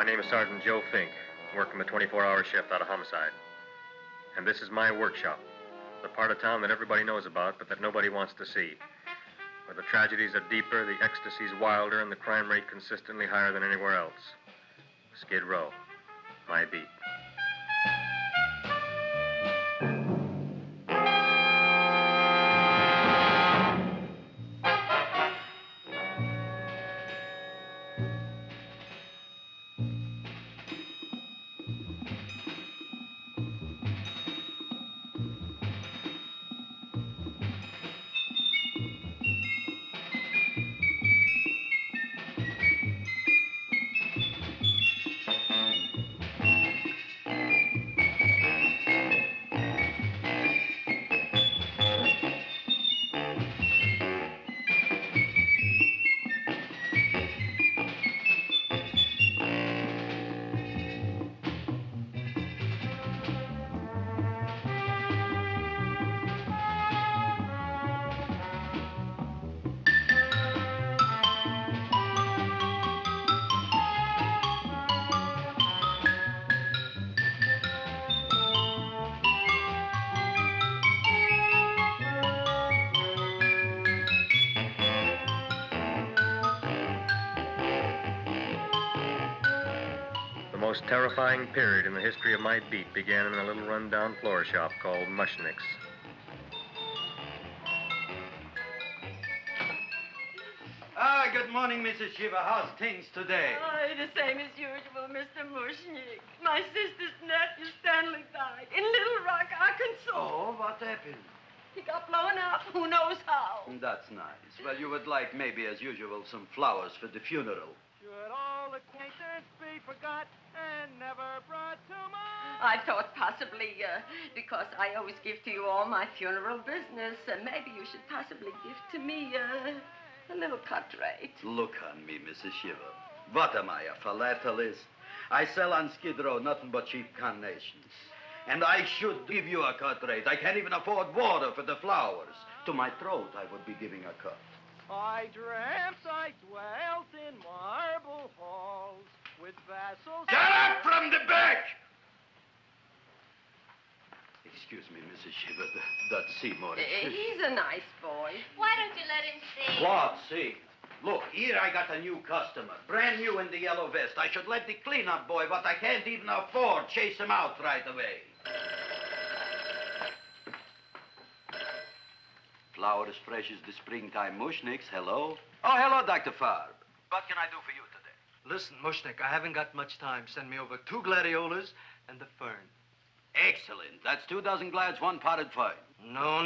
name is Sergeant Joe Fink, working a 24-hour shift out of homicide. And this is my workshop, the part of town that everybody knows about, but that nobody wants to see. Where the tragedies are deeper, the ecstasy's wilder, and the crime rate consistently higher than anywhere else. Skid Row, my beat. The most terrifying period in the history of my beat began in a little run-down floor shop called Mushnick's. Good morning, Mrs. Shiva. How's things today? Oh, the same as usual, Mr. Mushnick. My sister's nephew, Stanley, died in Little Rock, Arkansas. Oh, what happened? He got blown up. Who knows how? That's nice. Well, you would like, maybe as usual, some flowers for the funeral. Should all acquaintance be forgot and never brought to mind? I thought possibly, because I always give to you all my funeral business, maybe you should possibly give to me, a little cut rate. Look on me, Mrs. Shiva. What am I, a philatelist? I sell on Skid Row nothing but cheap carnations. And I should give you a cut rate. I can't even afford water for the flowers. To my throat, I would be giving a cut. I dreamt I dwelt in marble halls with vassals... Get up from the back! Excuse me, Mrs. Shiva, that's Seymour. He's a nice boy. Why don't you let him see? What, see? Look, here I got a new customer, brand new in the yellow vest. I should let the cleanup boy, but I can't even afford, chase him out right away. Flowers fresh as the springtime Mushnicks. Hello? Oh, hello, Dr. Farb. What can I do for you today? Listen, Mushnick, I haven't got much time. Send me over 2 gladiolas and the fern. Excellent. That's 2 dozen glads, 1 potted fern. No,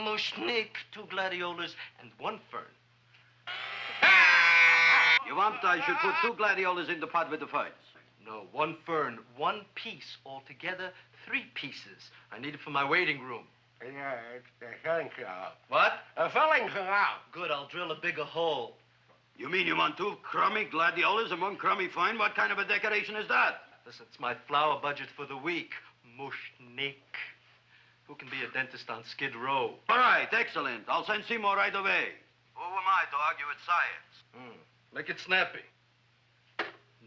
Mushnick. 2 gladiolas and 1 fern. You want I should put 2 gladiolas in the pot with the ferns? No, 1 fern, 1 piece. Altogether, 3 pieces. I need it for my waiting room. Yeah, it's the filling out. What? The filling's out. Good, I'll drill a bigger hole. You mean you want 2 crummy gladiolas and 1 crummy fern? What kind of a decoration is that? Listen, it's my flower budget for the week. Mushnick. Who can be a dentist on Skid Row? All right, excellent. I'll send Seymour right away. Who am I to argue with science? Make it snappy.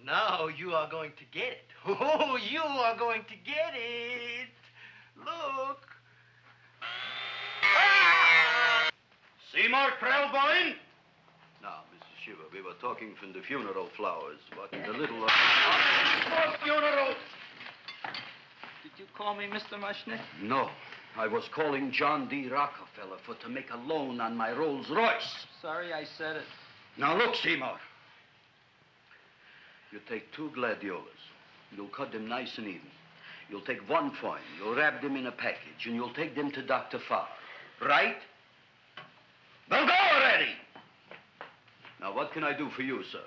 Now you are going to get it. Oh, you are going to get it. Look. Seymour Krellboyne? Now, Mrs. Shiva, we were talking from the funeral flowers, but in the little... For funeral! Did you call me Mr. Mushnick? No. I was calling John D. Rockefeller to make a loan on my Rolls Royce. Sorry I said it. Now, look, Seymour. You take 2 gladiolas. You'll cut them nice and even. You'll take 1 fern. You'll wrap them in a package, and you'll take them to Dr. Farr. Right? Well, go already! Now, what can I do for you, sir?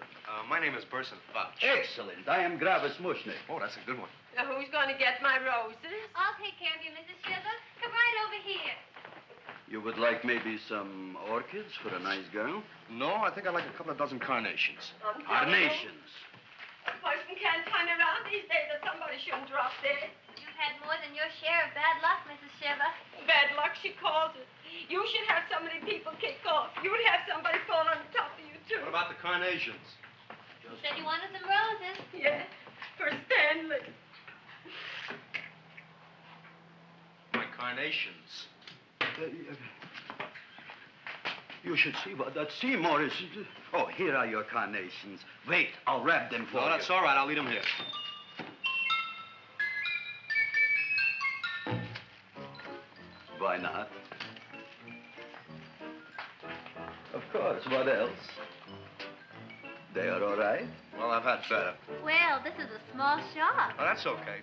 My name is Burson Fouch. Excellent. I am Gravis Mushnick. Oh, that's a good one. Who's going to get my roses? I'll take care of you, Mrs. Shiva. Come right over here. You would like maybe some orchids for a nice girl? No, I think I'd like a couple of dozen carnations. Carnations. A person can't turn around these days that somebody shouldn't drop dead. You've had more than your share of bad luck, Mrs. Shiva. Bad luck, she calls it. You should have so many people kick off. You would have somebody fall on top of you, too. What about the carnations? You said you wanted some roses. Yeah, for Stanley. My carnations. You should see what that Seymour is. Oh, here are your carnations. Wait, I'll wrap them for you. No, that's all right. I'll leave them here. Why not? Of course, what else? They are all right? Well, I've had better. Well, this is a small shop. Oh, that's okay.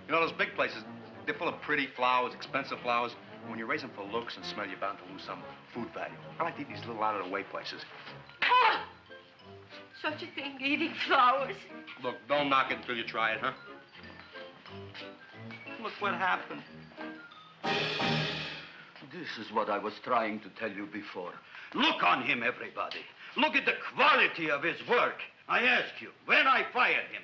You know, those big places, they're full of pretty flowers, expensive flowers. When you raise them for looks and smell, you're bound to lose some food value. I like to eat these little out-of-the-way places. Oh! Such a thing, eating flowers. Look, don't knock it until you try it, huh? Look what happened. This is what I was trying to tell you before. Look on him, everybody. Look at the quality of his work. I ask you, when I fired him,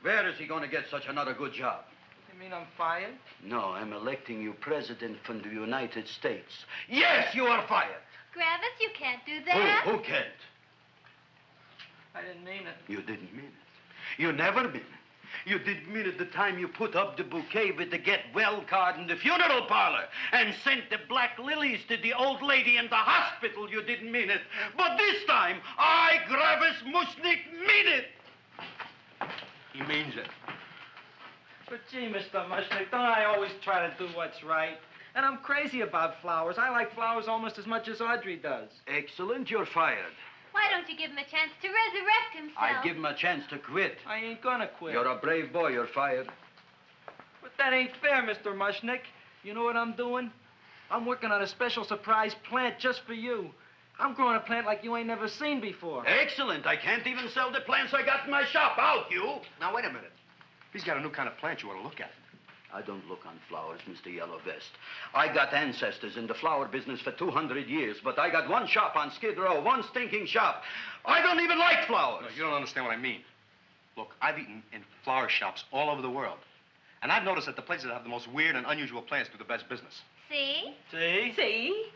where is he going to get such another good job? You mean I'm fired? No, I'm electing you president from the United States. Yes, you are fired. Gravis, you can't do that. Who can't? I didn't mean it. You didn't mean it. You never mean it. You didn't mean it the time you put up the bouquet with the get well card in the funeral parlor and sent the black lilies to the old lady in the hospital. You didn't mean it. But this time, I, Gravis Mushnik, mean it. He means it. But gee, Mr. Mushnick, don't I always try to do what's right? And I'm crazy about flowers. I like flowers almost as much as Audrey does. Excellent, you're fired. Why don't you give him a chance to resurrect himself? I give him a chance to quit. I ain't gonna quit. You're a brave boy, you're fired. But that ain't fair, Mr. Mushnick. You know what I'm doing? I'm working on a special surprise plant just for you. I'm growing a plant like you ain't never seen before. Excellent. I can't even sell the plants I got in my shop. Out, you. Now, wait a minute. He's got a new kind of plant you want to look at. I don't look on flowers, Mr. Yellow Vest. I got ancestors in the flower business for 200 years, but I got one shop on Skid Row, one stinking shop. I don't even like flowers. No, you don't understand what I mean. Look, I've eaten in flower shops all over the world. And I've noticed that the places that have the most weird and unusual plants do the best business. See? See? See?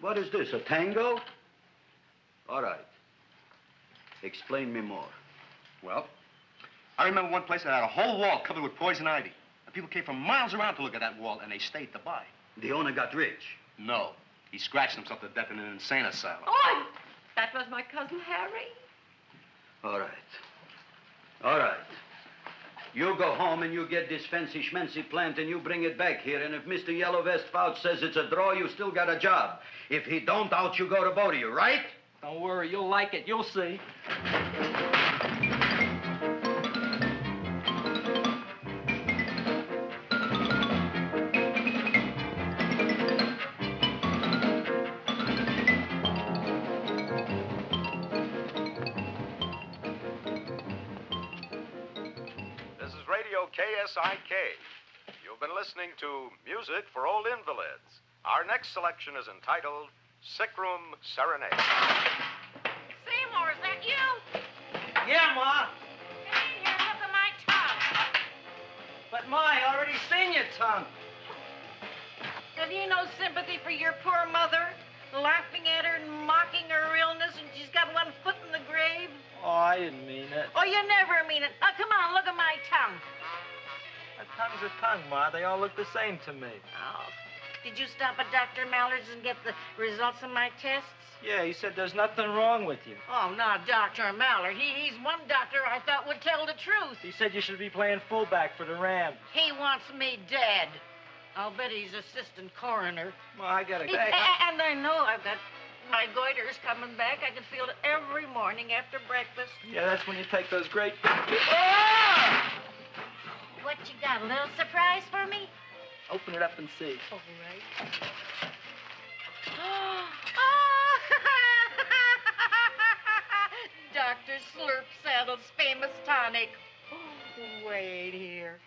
What is this, a tango? All right. Explain me more. Well, I remember one place that had a whole wall covered with poison ivy. And people came from miles around to look at that wall, and they stayed to buy. The owner got rich. No. He scratched himself to death in an insane asylum. Oh, that was my cousin Harry. All right. All right. You go home and you get this fancy schmancy plant and you bring it back here. And if Mr. Yellow Vest Fouch says it's a draw, you still got a job. If he don't, out you go to both of you, right? Don't worry, you'll like it. You'll see. KSIK. You've been listening to Music for Old Invalids. Our next selection is entitled Sick Room Serenade. Seymour, is that you? Yeah, Ma. Hey, here, look at my tongue. But, Ma, I already seen your tongue. Have you no sympathy for your poor mother? Laughing at her and mocking her illness, and she's got one foot in the grave? Oh, I didn't mean it. Oh, you never mean it. Now, come on, look at my tongue. A tongue's a tongue, Ma. They all look the same to me. Oh, did you stop at Dr. Mallard's and get the results of my tests? Yeah, he said there's nothing wrong with you. Oh, not Dr. Mallard. He's one doctor I thought would tell the truth. He said you should be playing fullback for the Rams. He wants me dead. I'll bet he's assistant coroner. Ma, I gotta go. And I know I've got my goiter's coming back. I can feel it every morning after breakfast. Yeah, that's when you take those great... What you got, a little surprise for me? Open it up and see. All right. Dr. Slurp Saddle's famous tonic. Wait here.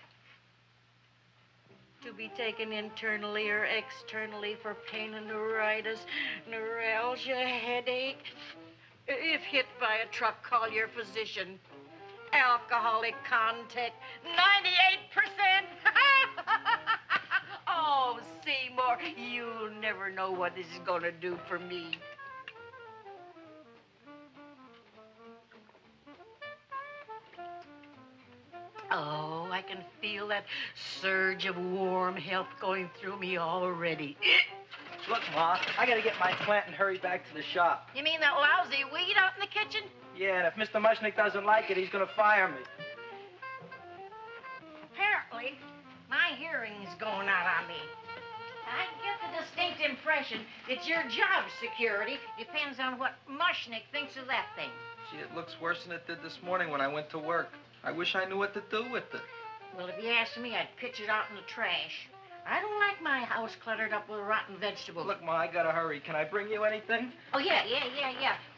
To be taken internally or externally for pain and neuritis, neuralgia, headache. If hit by a truck, call your physician. Alcoholic content, 98%. Oh, Seymour, you'll never know what this is going to do for me. I can feel that surge of warm health going through me already. Look, Ma, I gotta get my plant and hurry back to the shop. You mean that lousy weed out in the kitchen? Yeah, and if Mr. Mushnick doesn't like it, he's gonna fire me. Apparently, my hearing's going out on me. I get the distinct impression that your job security depends on what Mushnick thinks of that thing. Gee, it looks worse than it did this morning when I went to work. I wish I knew what to do with it. Well, if you asked me, I'd pitch it out in the trash. I don't like my house cluttered up with rotten vegetables. Look, Ma, I gotta hurry. Can I bring you anything? Oh, yeah.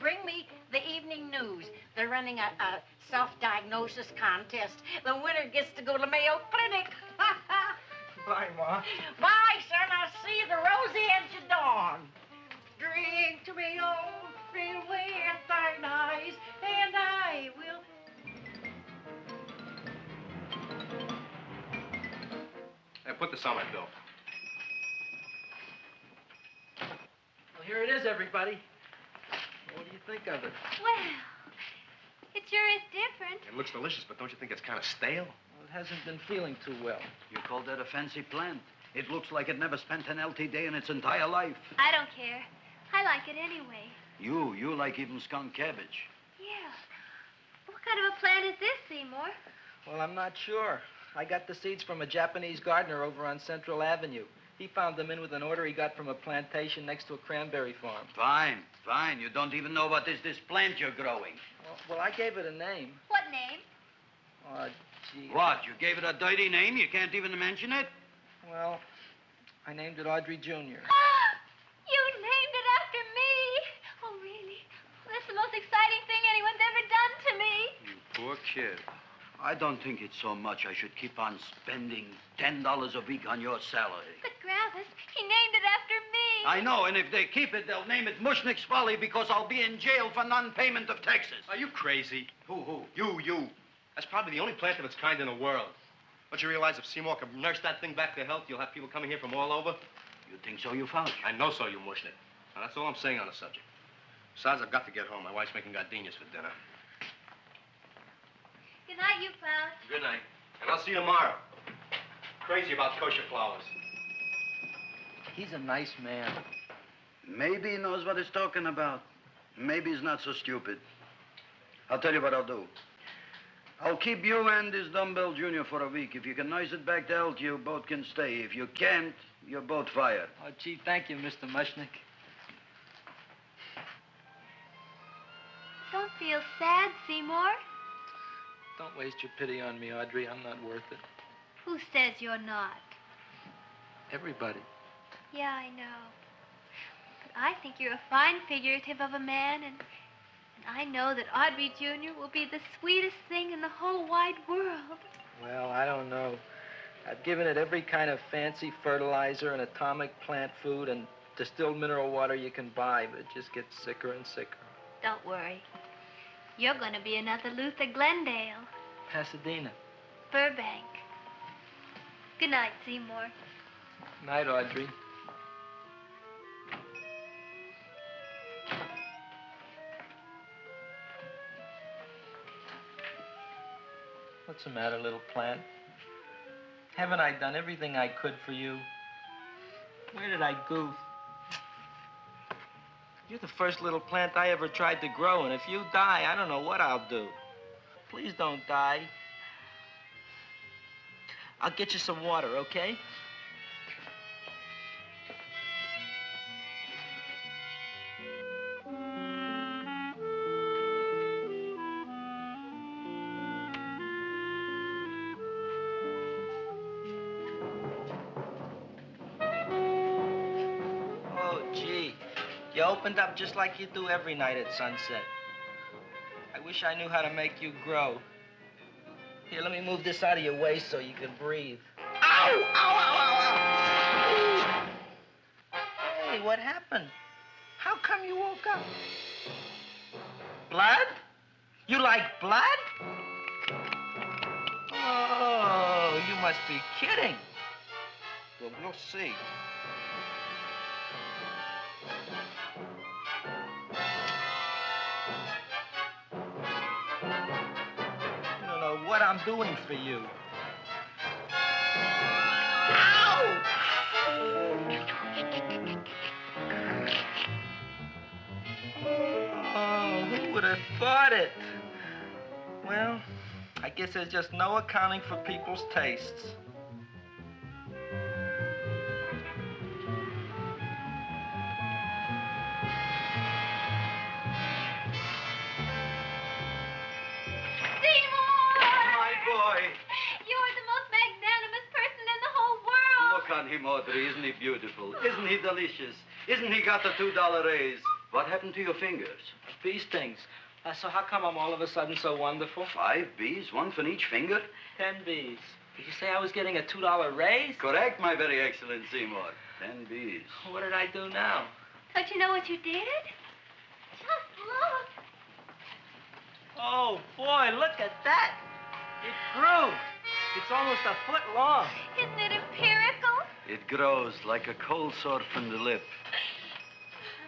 Bring me the evening news. They're running a self-diagnosis contest. The winner gets to go to Mayo Clinic. Bye, Ma. Bye, son. I'll see you the rosy edge of dawn. Drink to me, oh, fill with thine eyes, and I will... Hey, put this on my bill. Well, here it is, everybody. What do you think of it? Well, it sure is different. It looks delicious, but don't you think it's kind of stale? Well, it hasn't been feeling too well. You call that a fancy plant? It looks like it never spent an LT day in its entire life. I don't care. I like it anyway. You like even skunk cabbage. Yeah. What kind of a plant is this, Seymour? Well, I'm not sure. I got the seeds from a Japanese gardener over on Central Avenue. He found them in with an order he got from a plantation next to a cranberry farm. Fine. You don't even know what is this plant you're growing. Well, I gave it a name. What name? Oh, gee. What, you gave it a dirty name? You can't even mention it? Well, I named it Audrey Jr. You named it after me. Oh, really? That's the most exciting thing anyone's ever done to me. You poor kid. I don't think it's so much I should keep on spending $10 a week on your salary. But, Gravis, he named it after me. I know, and if they keep it, they'll name it Mushnick's Folly because I'll be in jail for non-payment of taxes. Are you crazy? Who? You. That's probably the only plant of its kind in the world. Don't you realize if Seymour can nurse that thing back to health, you'll have people coming here from all over? You think so, you found? I know so, you Mushnick. Now, that's all I'm saying on the subject. Besides, I've got to get home. My wife's making gardenias for dinner. Good night, you fellas. Good night. And I'll see you tomorrow. Crazy about kosher flowers. He's a nice man. Maybe he knows what he's talking about. Maybe he's not so stupid. I'll tell you what I'll do. I'll keep you and this dumbbell junior for a week. If you can nurse it back to health, you both can stay. If you can't, you're both fired. Oh, gee, thank you, Mr. Mushnick. Don't feel sad, Seymour. Don't waste your pity on me, Audrey. I'm not worth it. Who says you're not? Everybody. Yeah, I know. But I think you're a fine figurative of a man, and I know that Audrey Jr. will be the sweetest thing in the whole wide world. Well, I don't know. I've given it every kind of fancy fertilizer and atomic plant food and distilled mineral water you can buy, but it just gets sicker and sicker. Don't worry. You're going to be another Luther Glendale. Pasadena. Burbank. Good night, Seymour. Night, Audrey. What's the matter, little plant? Haven't I done everything I could for you? Where did I goof? You're the first little plant I ever tried to grow, and if you die, I don't know what I'll do. Please don't die. I'll get you some water, okay? You opened up just like you do every night at sunset. I wish I knew how to make you grow. Here, let me move this out of your way so you can breathe. Ow! Ow, ow, ow, ow! Hey, what happened? How come you woke up? Blood? You like blood? Oh, you must be kidding. Well, we'll see. You don't know what I'm doing for you. Oh, who would have thought it? Well, I guess there's just no accounting for people's tastes. You're the most magnanimous person in the whole world. Look on him, Audrey. Isn't he beautiful? Isn't he delicious? Isn't he got the $2 raise? What happened to your fingers? Bee stings. So how come I'm all of a sudden so wonderful? 5 bees, one for each finger? 10 bees. Did you say I was getting a $2 raise? Correct, my very excellent Seymour. 10 bees. What did I do now? Don't you know what you did? Just look. Oh, boy, look at that. It grew. It's almost a foot long. Isn't it empirical? It grows like a cold sore from the lip.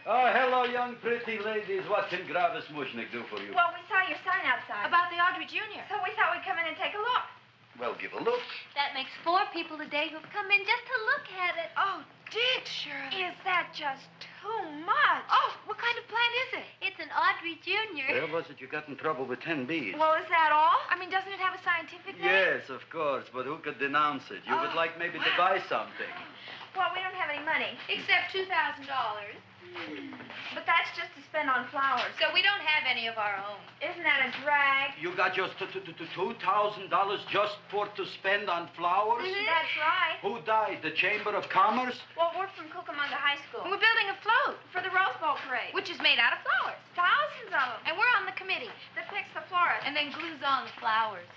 Oh, hello, young pretty ladies. What can Gravis Mushnik do for you? Well, we saw your sign outside. About the Audrey Jr. So we thought we'd come in and take a look. Well, give a look. That makes 4 people today who've come in just to look at it. Oh, Dick, Shirley. Is that just too much? Oh, what kind of plant is it? It's an Audrey Jr. Where was it you got in trouble with 10 bees? Well, is that all? I mean, doesn't it have a scientific name? Yes, of course, but who could denounce it? You would like maybe to buy something. Well, we don't have any money. Except $2,000. But that's just to spend on flowers. So we don't have any of our own. Isn't that a drag? You got just $2,000 just to spend on flowers? That's right. Who died? The Chamber of Commerce? Well, we're from Cucamonga High School. We're building a float for the Rose Bowl parade. Which is made out of flowers. Thousands of them. And we're on the committee that picks the florists. And then glues on the flowers.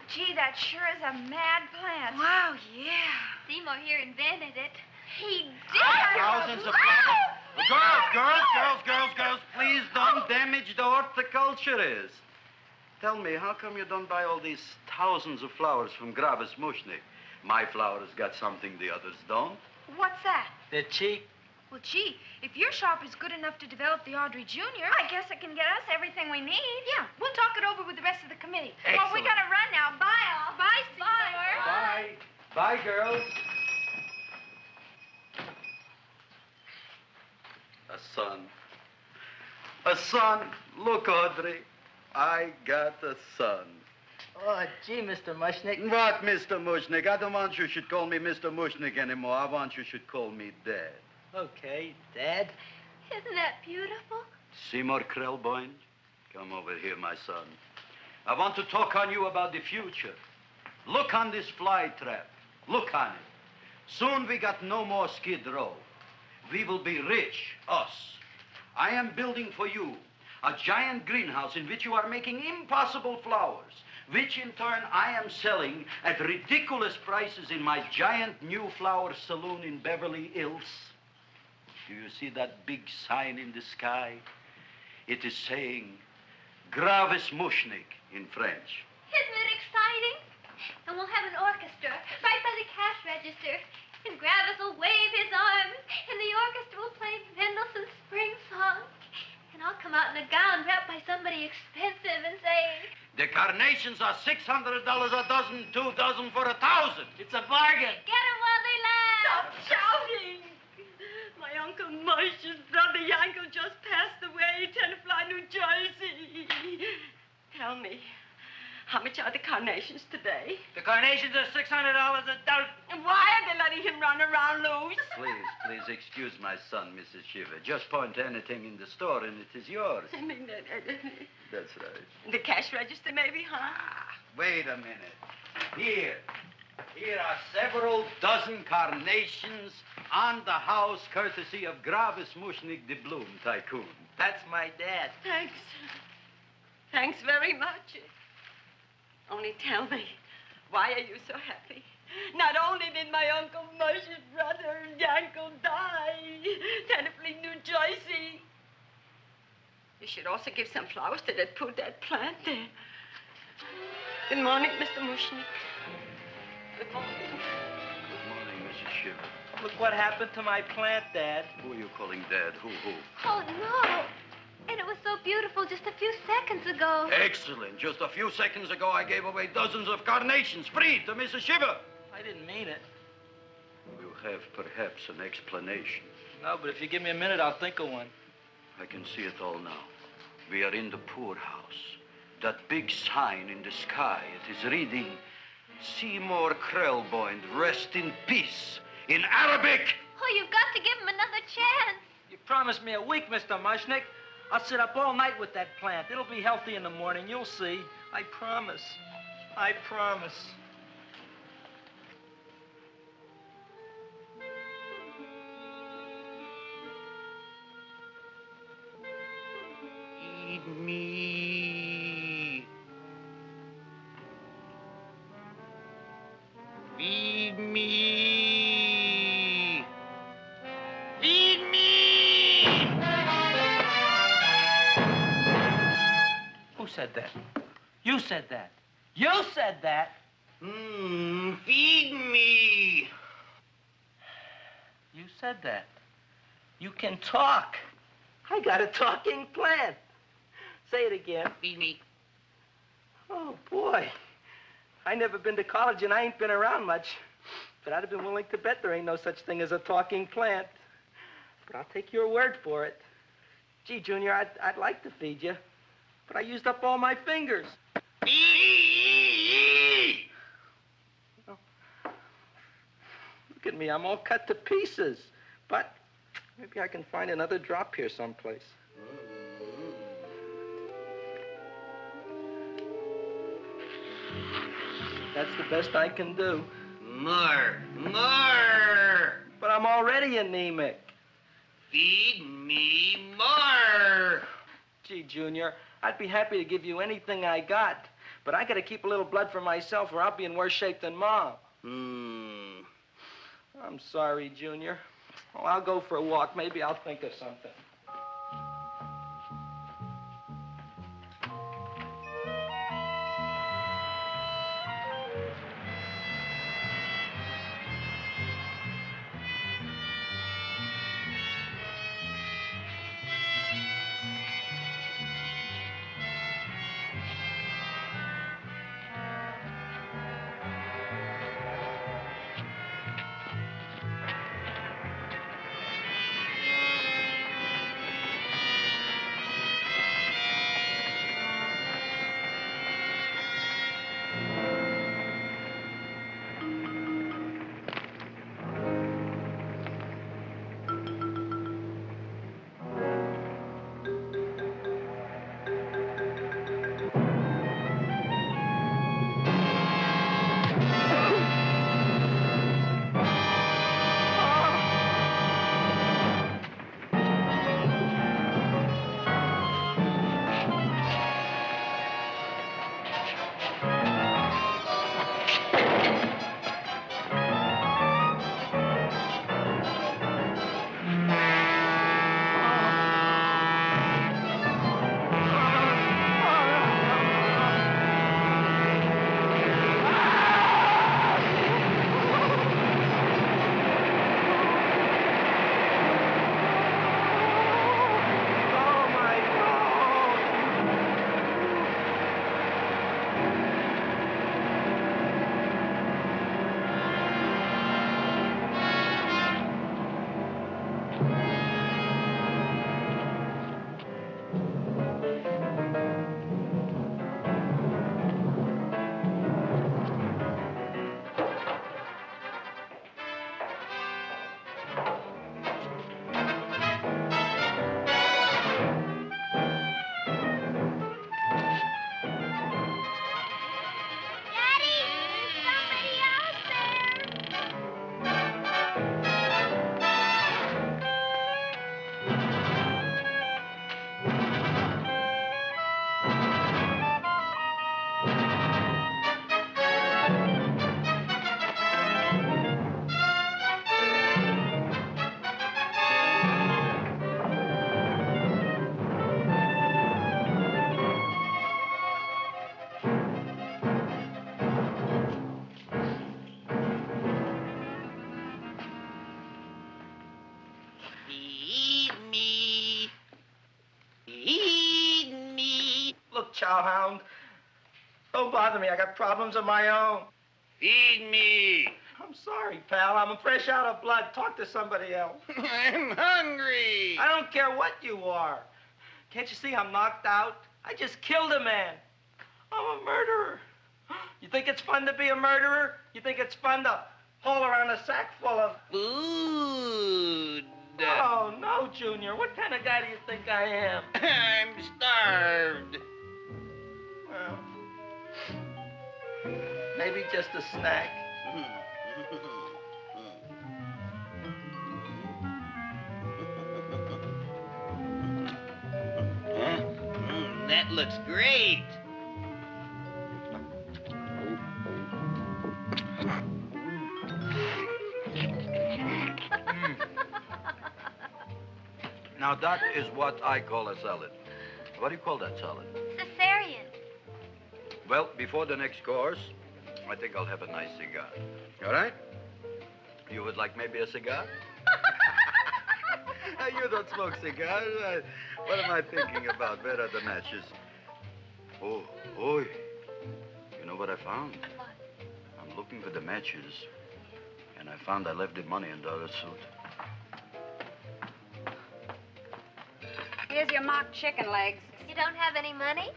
Gee, that sure is a mad plant. Wow, yeah. Seymour here invented it. He did. Thousands of flowers. Girls, please don't damage the horticulturist. Tell me, how come you don't buy all these thousands of flowers from Gravis Mushnik? My flowers got something the others don't. What's that? They're cheap. Well, gee, if your shop is good enough to develop the Audrey Jr., I guess it can get us everything we need. Yeah, we'll talk it over with the rest of the committee. Excellent. Well, we gotta run now. Bye, all. Bye, Seymour. Bye. Bye, girls. A son. A son. Look, Audrey. I got a son. Oh, gee, Mr. Mushnik. What, Mr. Mushnik? I don't want you should call me Mr. Mushnik anymore. I want you should call me Dad. Okay, Dad. Isn't that beautiful? Seymour Krelboin, come over here, my son. I want to talk on you about the future. Look on this fly trap. Look on it. Soon we got no more Skid Row. We will be rich, us. I am building for you a giant greenhouse in which you are making impossible flowers, which in turn I am selling at ridiculous prices in my giant new flower saloon in Beverly Hills. Do you see that big sign in the sky? It is saying, Gravis Mushnik in French. Isn't it exciting? And we'll have an orchestra right by the cash register. And Gravis will wave his arms, and the orchestra will play Mendelssohn's Spring Song. And I'll come out in a gown wrapped by somebody expensive and say, The carnations are $600 a dozen, 2 dozen for 1,000. It's a bargain. get 'em while they last. Stop shouting! My Uncle Mush's brother Yankel just passed away, Tenafly, New Jersey. Tell me, how much are the carnations today? The carnations are $600 a dozen. And why are they letting him run around loose? Please excuse my son, Mrs. Shiver. Just point to anything in the store and it is yours. I mean, That's right. the cash register maybe, huh? Wait a minute. Here are several dozen carnations on the house, courtesy of Gravis Mushnik, the Bloom Tycoon. That's my dad. Thanks. Thanks very much. Only tell me, why are you so happy? Not only did my Uncle Mush's brother Yankel die, Tenafly, New Jersey, you should also give some flowers to that poor dead plant there. Good morning, Mr. Mushnik. Good morning. Good morning, Mrs. Shiver. Look what happened to my plant, Dad. Who are you calling Dad? Who? Oh, no. And it was so beautiful just a few seconds ago. Excellent. Just a few seconds ago, I gave away dozens of carnations free to Mrs. Shiver. I didn't mean it. You have perhaps an explanation. No, but if you give me a minute, I'll think of one. I can see it all now. We are in the poorhouse. That big sign in the sky, it is reading, Seymour Krelboyne, rest in peace, in Arabic. Oh, you've got to give him another chance. You promised me a week, Mr. Mushnick. I'll sit up all night with that plant. It'll be healthy in the morning. You'll see. I promise. I promise. Feed me. Feed me. Feed me. Who said that? You said that. You said that. Feed me. You said that. You can talk. I got a talking plant. Say it again. Feed me. Oh, boy. I never been to college and I ain't been around much. But I'd have been willing to bet there ain't no such thing as a talking plant. But I'll take your word for it. Gee, Junior, I'd like to feed you. But I used up all my fingers. Oh. Look at me, I'm all cut to pieces. But maybe I can find another drop here someplace. That's the best I can do. More. But I'm already anemic. Feed me more. Gee, Junior, I'd be happy to give you anything I got. But I gotta keep a little blood for myself or I'll be in worse shape than Mom. I'm sorry, Junior. Oh, I'll go for a walk. Maybe I'll think of something. Chowhound. Don't bother me. I got problems of my own. Feed me. I'm sorry, pal. I'm fresh out of blood. Talk to somebody else. I'm hungry. I don't care what you are. Can't you see I'm knocked out? I just killed a man. I'm a murderer. You think it's fun to be a murderer? You think it's fun to haul around a sack full of... Food. Oh, no, Junior. What kind of guy do you think I am? I'm starved. Well, maybe just a snack. Huh? That looks great. Now, that is what I call a salad. What do you call that salad? Cesarean. Well, before the next course, I think I'll have a nice cigar. All right? You would like maybe a cigar? You don't smoke cigars. What am I thinking about? Where are the matches? Oh, oi. You know what I found? What? I'm looking for the matches, and I found I left the money in the other suit. Here's your mock chicken legs. You don't have any money?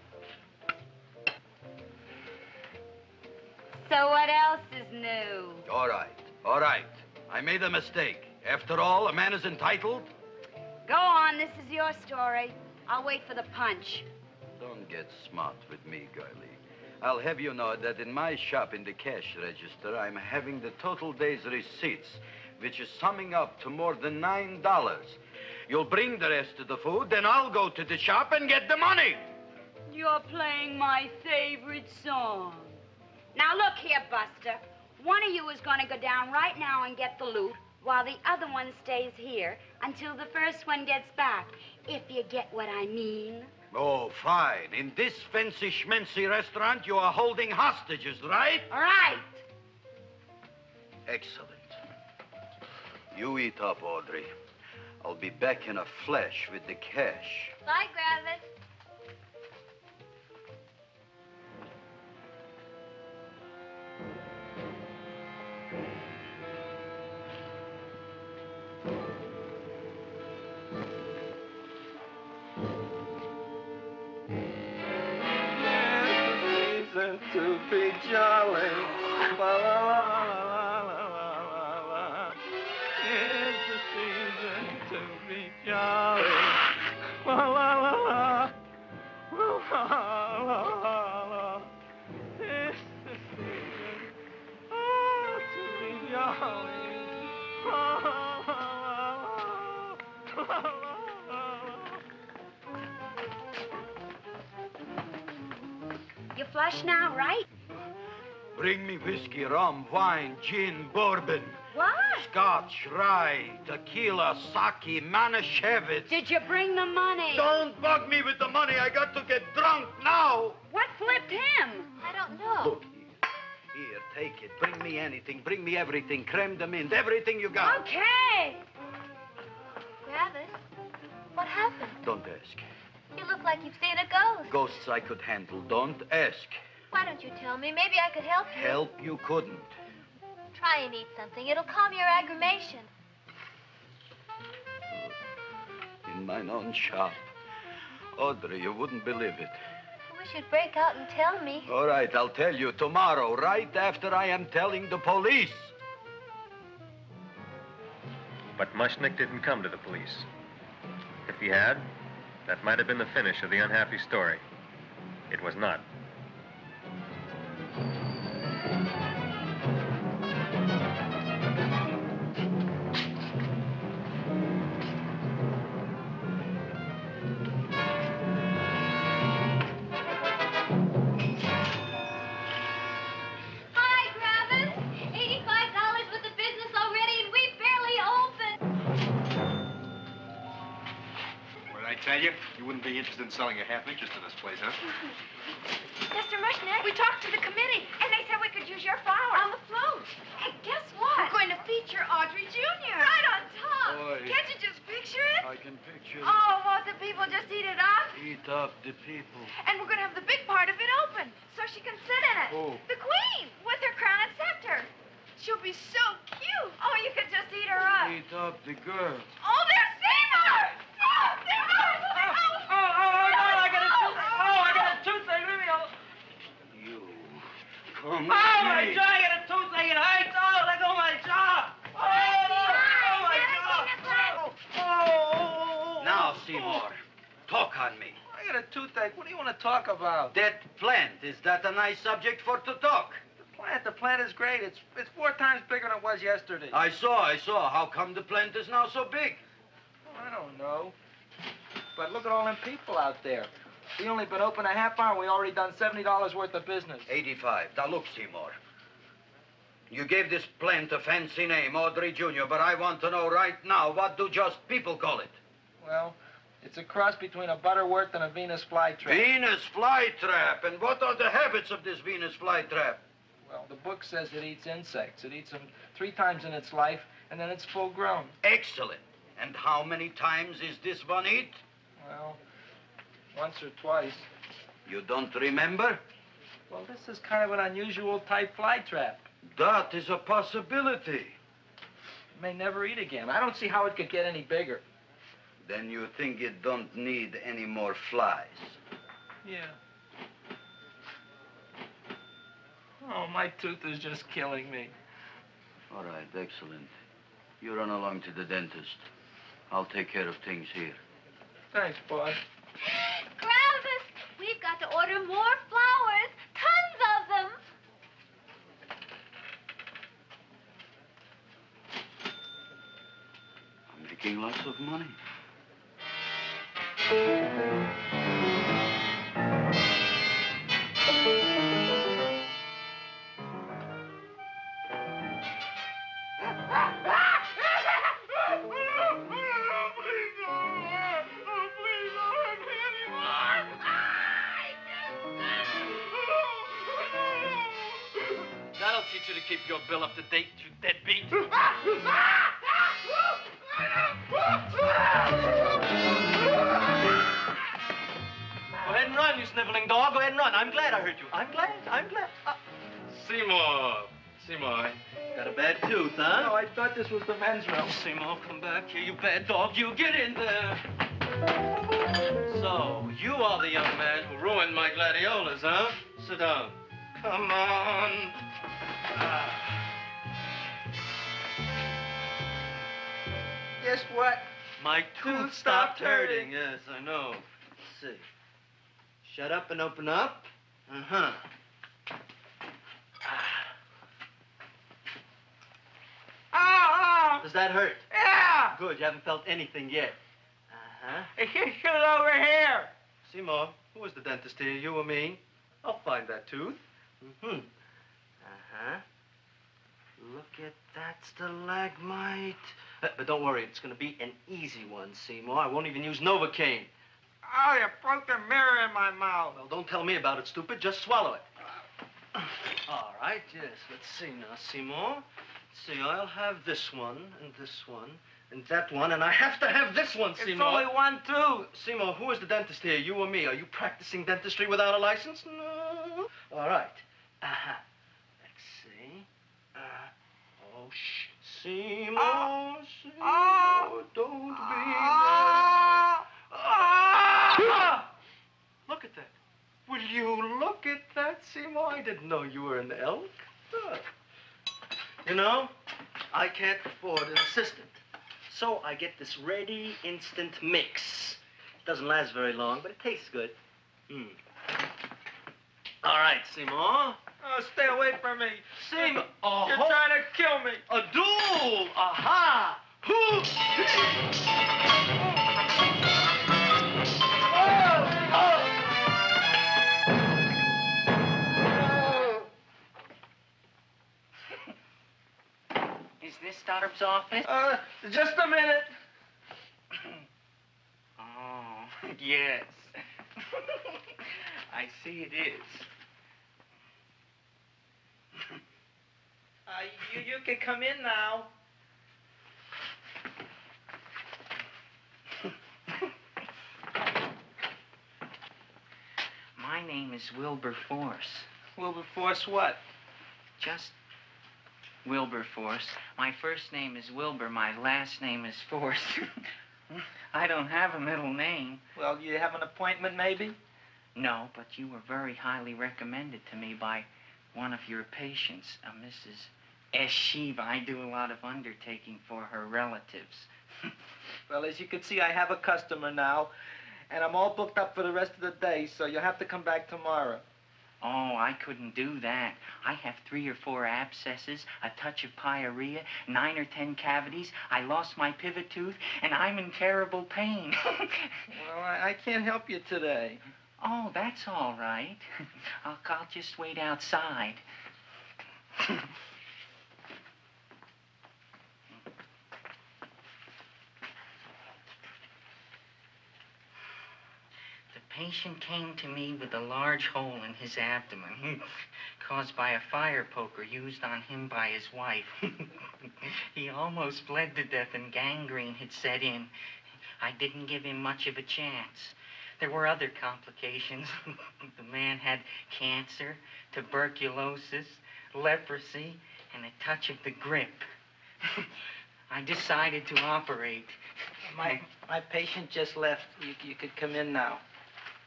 So what else is new? All right. I made a mistake. After all, a man is entitled. Go on, this is your story. I'll wait for the punch. Don't get smart with me, girlie. I'll have you know that in my shop in the cash register, I'm having the total day's receipts, which is summing up to more than $9. You'll bring the rest of the food, then I'll go to the shop and get the money. You're playing my favorite song. Now look here, Buster. One of you is going to go down right now and get the loot, while the other one stays here until the first one gets back, if you get what I mean. Oh, fine. In this fancy schmancy restaurant, you are holding hostages, right? All right. Excellent. You eat up, Audrey. I'll be back in a flash with the cash. Bye, Gravis. To be jolly. La, la, la, la, la, la, la. It's the season to be jolly. La, la, la, la. La, la, la, la. It's the season to be jolly. La, la, la, la, la, la. You flush now, right? Bring me whiskey, rum, wine, gin, bourbon. What? Scotch, rye, tequila, sake, Manischewitz. Did you bring the money? Don't bug me with the money. I got to get drunk now. What flipped him? I don't know. Look, here, take it. Bring me anything. Bring me everything. Creme de menthe, everything you got. Okay. Gravis, what happened? Don't ask. You look like you've seen a ghost. Ghosts I could handle. Don't ask. Why don't you tell me? Maybe I could help you. Help you couldn't. Try and eat something. It'll calm your aggravation. In mine own shop. Audrey, you wouldn't believe it. I wish you'd break out and tell me. All right, I'll tell you tomorrow, right after I am telling the police. But Mushnick didn't come to the police. If he had, that might have been the finish of the unhappy story. It was not. Hi, Gravis. $85 worth of business already, and we barely opened. What did I tell you? You wouldn't be interested in selling a half interest in this place, huh? Mr. Mushnick, we talked to the committee, and they said we could use your flower. On the float. Hey, guess what? We're going to feature Audrey Jr. Right on top. Boy. Can't you just picture it? I can picture it. Oh, won't the people just eat it up? Eat up the people. And we're going to have the big part of it open, so she can sit in it. Who? The Queen, with her crown and scepter. She'll be so cute. Oh, you could just eat her up. Eat up the girl. Oh, there's Seymour! Oh, Seymour! I got a toothache. Leave me alone. You come My jaw, I got a toothache. It hurts. Oh, let go of my jaw. My jaw. Now, Seymour, talk on me. I got a toothache. What do you want to talk about? That plant, is that a nice subject for to talk? The plant is great. It's 4 times bigger than it was yesterday. I saw. How come the plant is now so big? I don't know. But look at all them people out there. We only been open a half hour. We already done $70 worth of business. 85. Now, look, Seymour. You gave this plant a fancy name, Audrey Jr., but I want to know right now, what do just people call it? Well, it's a cross between a Butterworth and a Venus flytrap. Venus flytrap. And what are the habits of this Venus flytrap? Well, the book says it eats insects. It eats them 3 times in its life, and then it's full grown. Excellent. And how many times is this one eat? Well, once or twice. You don't remember? Well, this is kind of an unusual type flytrap. That is a possibility. It may never eat again. I don't see how it could get any bigger. Then you think it don't need any more flies? Yeah. Oh, my tooth is just killing me. All right, excellent. You run along to the dentist. I'll take care of things here. Thanks, boss. Gravis, we've got to order more flowers. Tons of them. I'm making lots of money. That'll teach you to keep your bill up to date, you deadbeat. Go ahead and run, you sniveling dog. Go ahead and run. I'm glad I hurt you. I'm glad. Seymour, got a bad tooth, huh? No, I thought this was the men's room. Seymour, come back here, you bad dog. You get in there. So, you are the young man who ruined my gladiolas, huh? Sit down. Come on. Guess what? My tooth stopped hurting. Yes, I know. Let's see. Shut up and open up. Uh-huh. Oh! Does that hurt? Yeah! Good, you haven't felt anything yet. Uh-huh. You shoot over here. Seymour, who was the dentist here, you or me? I'll find that tooth. Mm-hmm. Uh-huh. Look at that stalagmite. But don't worry, it's going to be an easy one, Seymour. I won't even use Novocaine. Oh, you broke the mirror in my mouth. Well, don't tell me about it, stupid. Just swallow it. All right, yes. Let's see now, Seymour. Let's see, I'll have this one, and that one, and I have to have this one, Seymour. It's only one tooth. Seymour, who is the dentist here, you or me? Are you practicing dentistry without a license? No. All right. Uh-huh. Let's see. Oh, shh. Seymour, Seymour, don't be mad. Look at that. Will you look at that, Seymour? I didn't know you were an elk. You know, I can't afford an assistant. So I get this ready instant mix. It doesn't last very long, but it tastes good. All right, Seymour. Oh, stay away from me. Seymour. You're trying to kill me. A duel. Aha. Is this Stoddard's office? Just a minute. Oh, yes. I see it is. You can come in now. My name is Wilbur Force. Wilberforce what? Just Wilberforce. My first name is Wilbur. My last name is Force. I don't have a middle name. Well, you have an appointment, maybe? No, but you were very highly recommended to me by one of your patients, Mrs. S. Shiva. I do a lot of undertaking for her relatives. Well, as you can see, I have a customer now, and I'm all booked up for the rest of the day, so you'll have to come back tomorrow. Oh, I couldn't do that. I have 3 or 4 abscesses, a touch of pyorrhea, 9 or 10 cavities. I lost my pivot tooth, and I'm in terrible pain. Well, I can't help you today. Oh, that's all right. I'll just wait outside. The patient came to me with a large hole in his abdomen caused by a fire poker used on him by his wife. He almost bled to death and gangrene had set in. I didn't give him much of a chance. There were other complications. The man had cancer, tuberculosis, leprosy, and a touch of the grip. I decided to operate. My patient just left. You could come in now.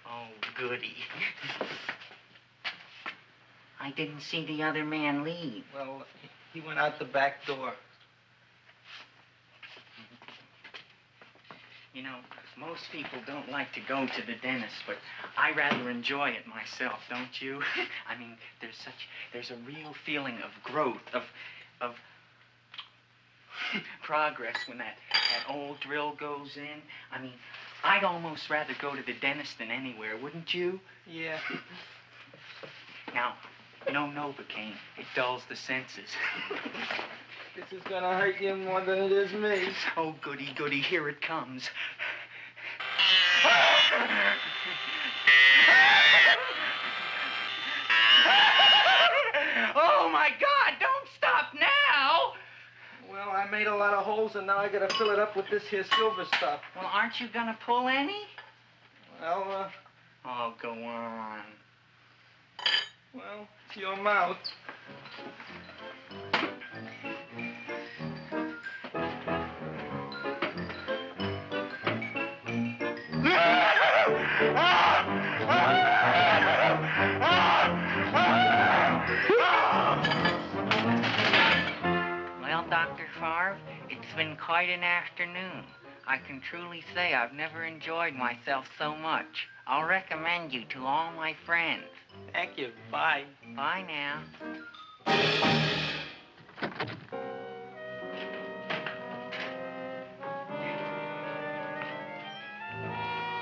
Oh, goody. I didn't see the other man leave. Well, he went out the back door. You know, most people don't like to go to the dentist, but I rather enjoy it myself, don't you? I mean, there's a real feeling of growth, of progress when that old drill goes in. I mean, I'd almost rather go to the dentist than anywhere, wouldn't you? Yeah. Now, no Novocaine. It dulls the senses. This is gonna hurt you more than it is me. Oh, goody, goody, here it comes. Oh, my God, don't stop now! Well, I made a lot of holes, and now I gotta fill it up with this here silver stuff. Well, aren't you gonna pull any? Well, Oh, go on. Well, it's your mouth. Well, Dr. Favre, it's been quite an afternoon. I can truly say I've never enjoyed myself so much. I'll recommend you to all my friends. Thank you. Bye. Bye now.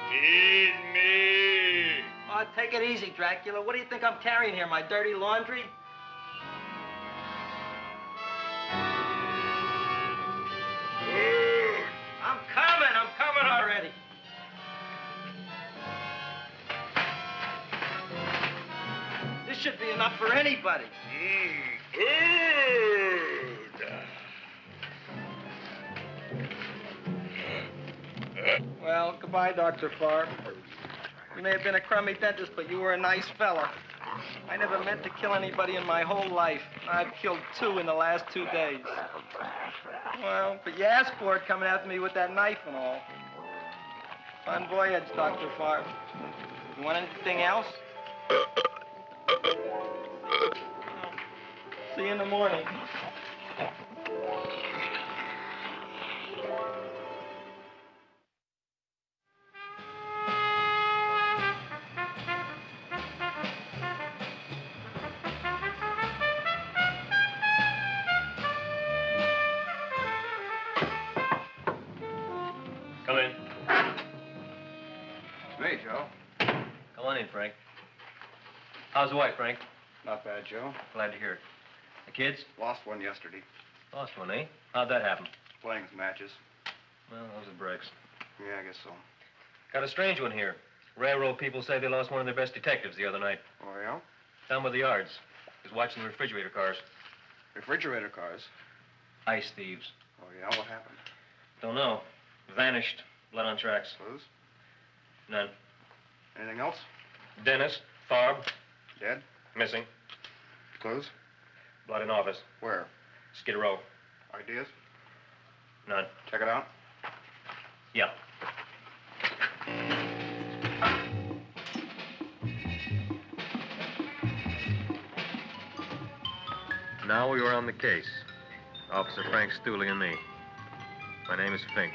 Feed me. Oh, take it easy, Dracula. What do you think I'm carrying here, my dirty laundry? I'm coming already. This should be enough for anybody. Well, goodbye, Dr. Favre. You may have been a crummy dentist, but you were a nice fella. I never meant to kill anybody in my whole life. I've killed 2 in the last 2 days. Well, but you asked for it coming after me with that knife and all. Bon voyage, Dr. Favre. You want anything else? See you in the morning. Come in. Hey, Joe. Come on in, Frank. How's the wife, Frank? Not bad, Joe. Glad to hear it. The kids? Lost one yesterday. Lost one, eh? How'd that happen? Playing some matches. Well, those are breaks. Yeah, I guess so. Got a strange one here. Railroad people say they lost one of their best detectives the other night. Oh, yeah? Down by the yards. He was watching the refrigerator cars. Refrigerator cars? Ice thieves. Oh, yeah? What happened? Don't know. Vanished. Blood on tracks. Clues? None. Anything else? Dennis. Farb. Dead? Missing. Clues? Blood in office. Where? Skid Row. Ideas? None. Check it out. Yeah. Now we were on the case. Officer Frank Stooley and me. My name is Fink.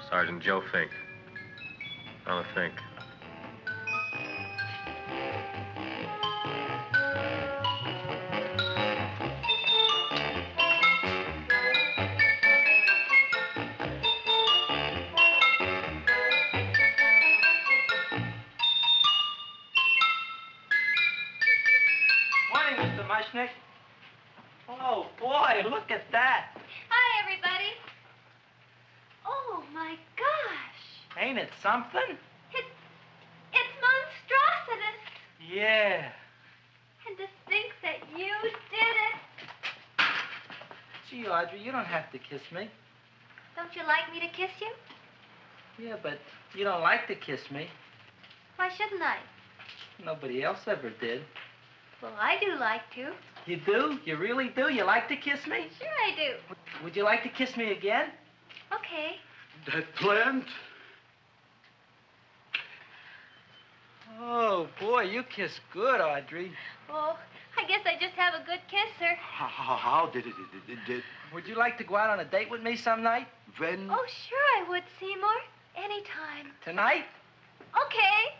Sergeant Joe Fink. I'm a Fink. Morning, Mr. Mushnick. Oh, boy, look at that. Hi, everybody. Oh, my gosh. Ain't it something? It's monstrositous. Yeah. And to think that you did it. Gee, Audrey, you don't have to kiss me. Don't you like me to kiss you? Yeah, but you don't like to kiss me. Why shouldn't I? Nobody else ever did. Well, I do like to. You do? You really do? You like to kiss me? Sure I do. Would you like to kiss me again? Okay. That plant? Oh, boy, you kiss good, Audrey. Oh, I guess I just have a good kisser. How did it? Would you like to go out on a date with me some night? When? Oh, sure I would, Seymour. Anytime. Tonight? Okay.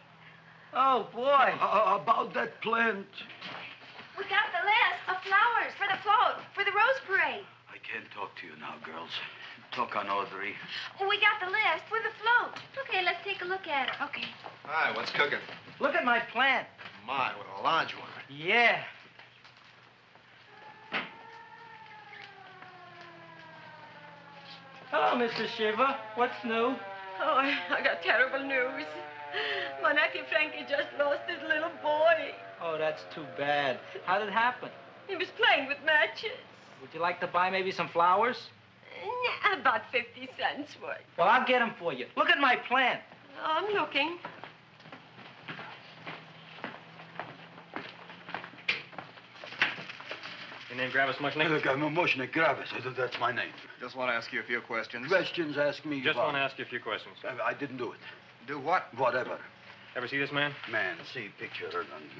Oh, boy. About that plant. We got the list of flowers for the float, for the Rose Parade. I can't talk to you now, girls. Talk on Audrey. We got the list for the float. Okay, let's take a look at it. Okay. Hi, what's cooking? Look at my plant. My, what a large one. Yeah. Hello, Mr. Shiva. What's new? Oh, I got terrible news. My nephew Frankie just lost his little boy. Oh, that's too bad. How did it happen? He was playing with matches. Would you like to buy maybe some flowers? About 50 cents worth. Well, I'll get them for you. Look at my plant. I'm looking. Your name Gravis Mushnick? Look, I'm a Mushnick Gravis. That's my name. Just want to ask you a few questions. Questions, ask me. Just want to ask you a few questions. I didn't do it. Do what? Whatever. Ever see this man? Man, see picture.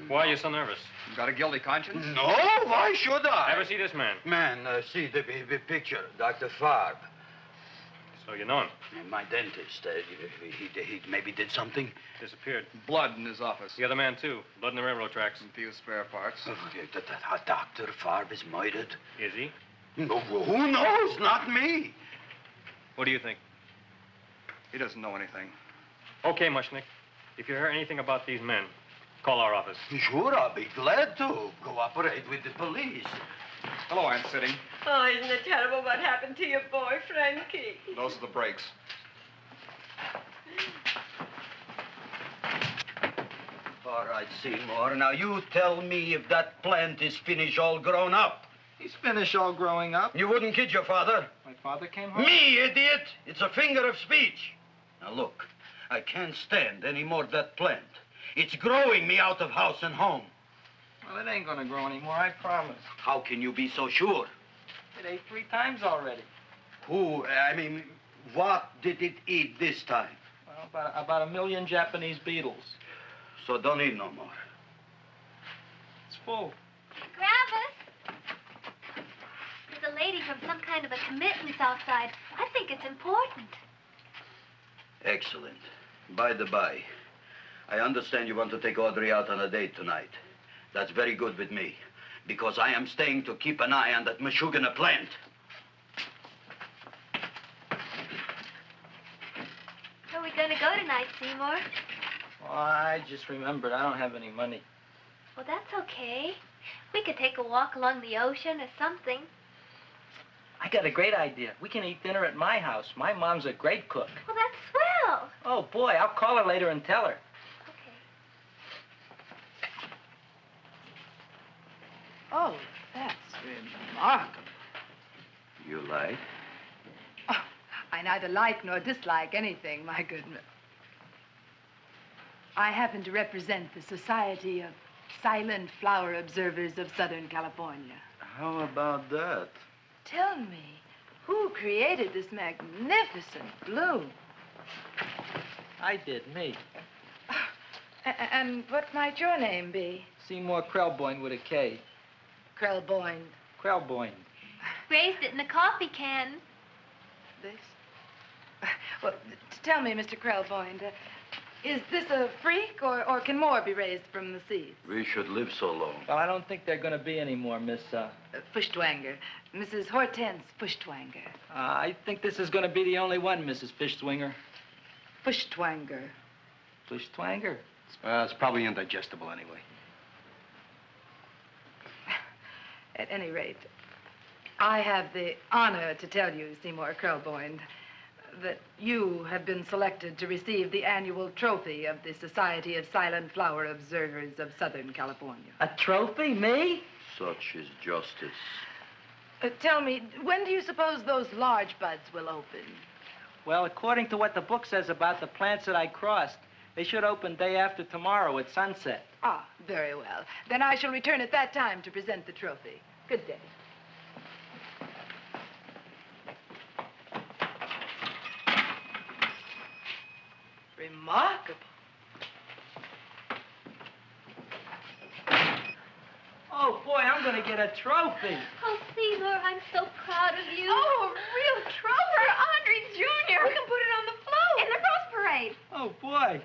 Why are you so nervous? You got a guilty conscience? No, why should I? Ever see this man? Man, see the picture. Dr. Farb. So you know him? My dentist. He maybe did something. Disappeared. Blood in his office. The other man, too. Blood in the railroad tracks. And a few spare parts. Dr. Farb is murdered. Is he? No, who knows? Not me. What do you think? He doesn't know anything. Okay, Mushnick. If you hear anything about these men, call our office. Sure, I'll be glad to cooperate with the police. Hello, Aunt Sitting. Oh, isn't it terrible what happened to your boy, Frankie? Those are the brakes. All right, Seymour. Now, you tell me if that plant is finished all grown up. He's finished all growing up. You wouldn't kid your father? My father came home? Me, idiot! It's a finger of speech. Now, look, I can't stand any more of that plant. It's growing me out of house and home. Well, it ain't gonna grow anymore, I promise. How can you be so sure? It ate 3 times already. What did it eat this time? Well, about 1 million Japanese beetles. So don't eat no more. It's full. Gravis. There's a lady from some kind of a commitment outside. I think it's important. Excellent. By the by, I understand you want to take Audrey out on a date tonight. That's very good with me, because I am staying to keep an eye on that Meshuggah plant. Where are we going to go tonight, Seymour? Well, I just remembered I don't have any money. Well, that's okay. We could take a walk along the ocean or something. I got a great idea. We can eat dinner at my house. My mom's a great cook. Well, that's swell. Oh, boy, I'll call her later and tell her. Okay. Oh, that's remarkable. You like? Oh, I neither like nor dislike anything, my goodness. I happen to represent the Society of Silent Flower Observers of Southern California. How about that? Tell me, who created this magnificent bloom? I did, me. And what might your name be? Seymour Krelboyne with a K. Krelboyne. Krelboyne. Raised it in a coffee can. This? Well, tell me, Mr. Krelboyne, is this a freak, or can more be raised from the seeds? We should live so long. Well, I don't think they're going to be any more, Miss, Fuschtwanger. Mrs. Hortense Fuschtwanger. I think this is going to be the only one, Mrs. Fishswinger. Fuschtwanger. Fuschtwanger? It's probably indigestible anyway. At any rate, I have the honor to tell you, Seymour Krelboyne, that you have been selected to receive the annual trophy of the Society of Silent Flower Observers of Southern California. A trophy? Me? Such is justice. Tell me, when do you suppose those large buds will open? Well, according to what the book says about the plants that I crossed, they should open day after tomorrow at sunset. Ah, very well. Then I shall return at that time to present the trophy. Good day. Remarkable. Oh, boy, I'm going to get a trophy. Oh, Seymour, I'm so proud of you. Oh, a real trophy for Audrey Jr. We can put it on the float. In the Rose Parade. Oh, boy.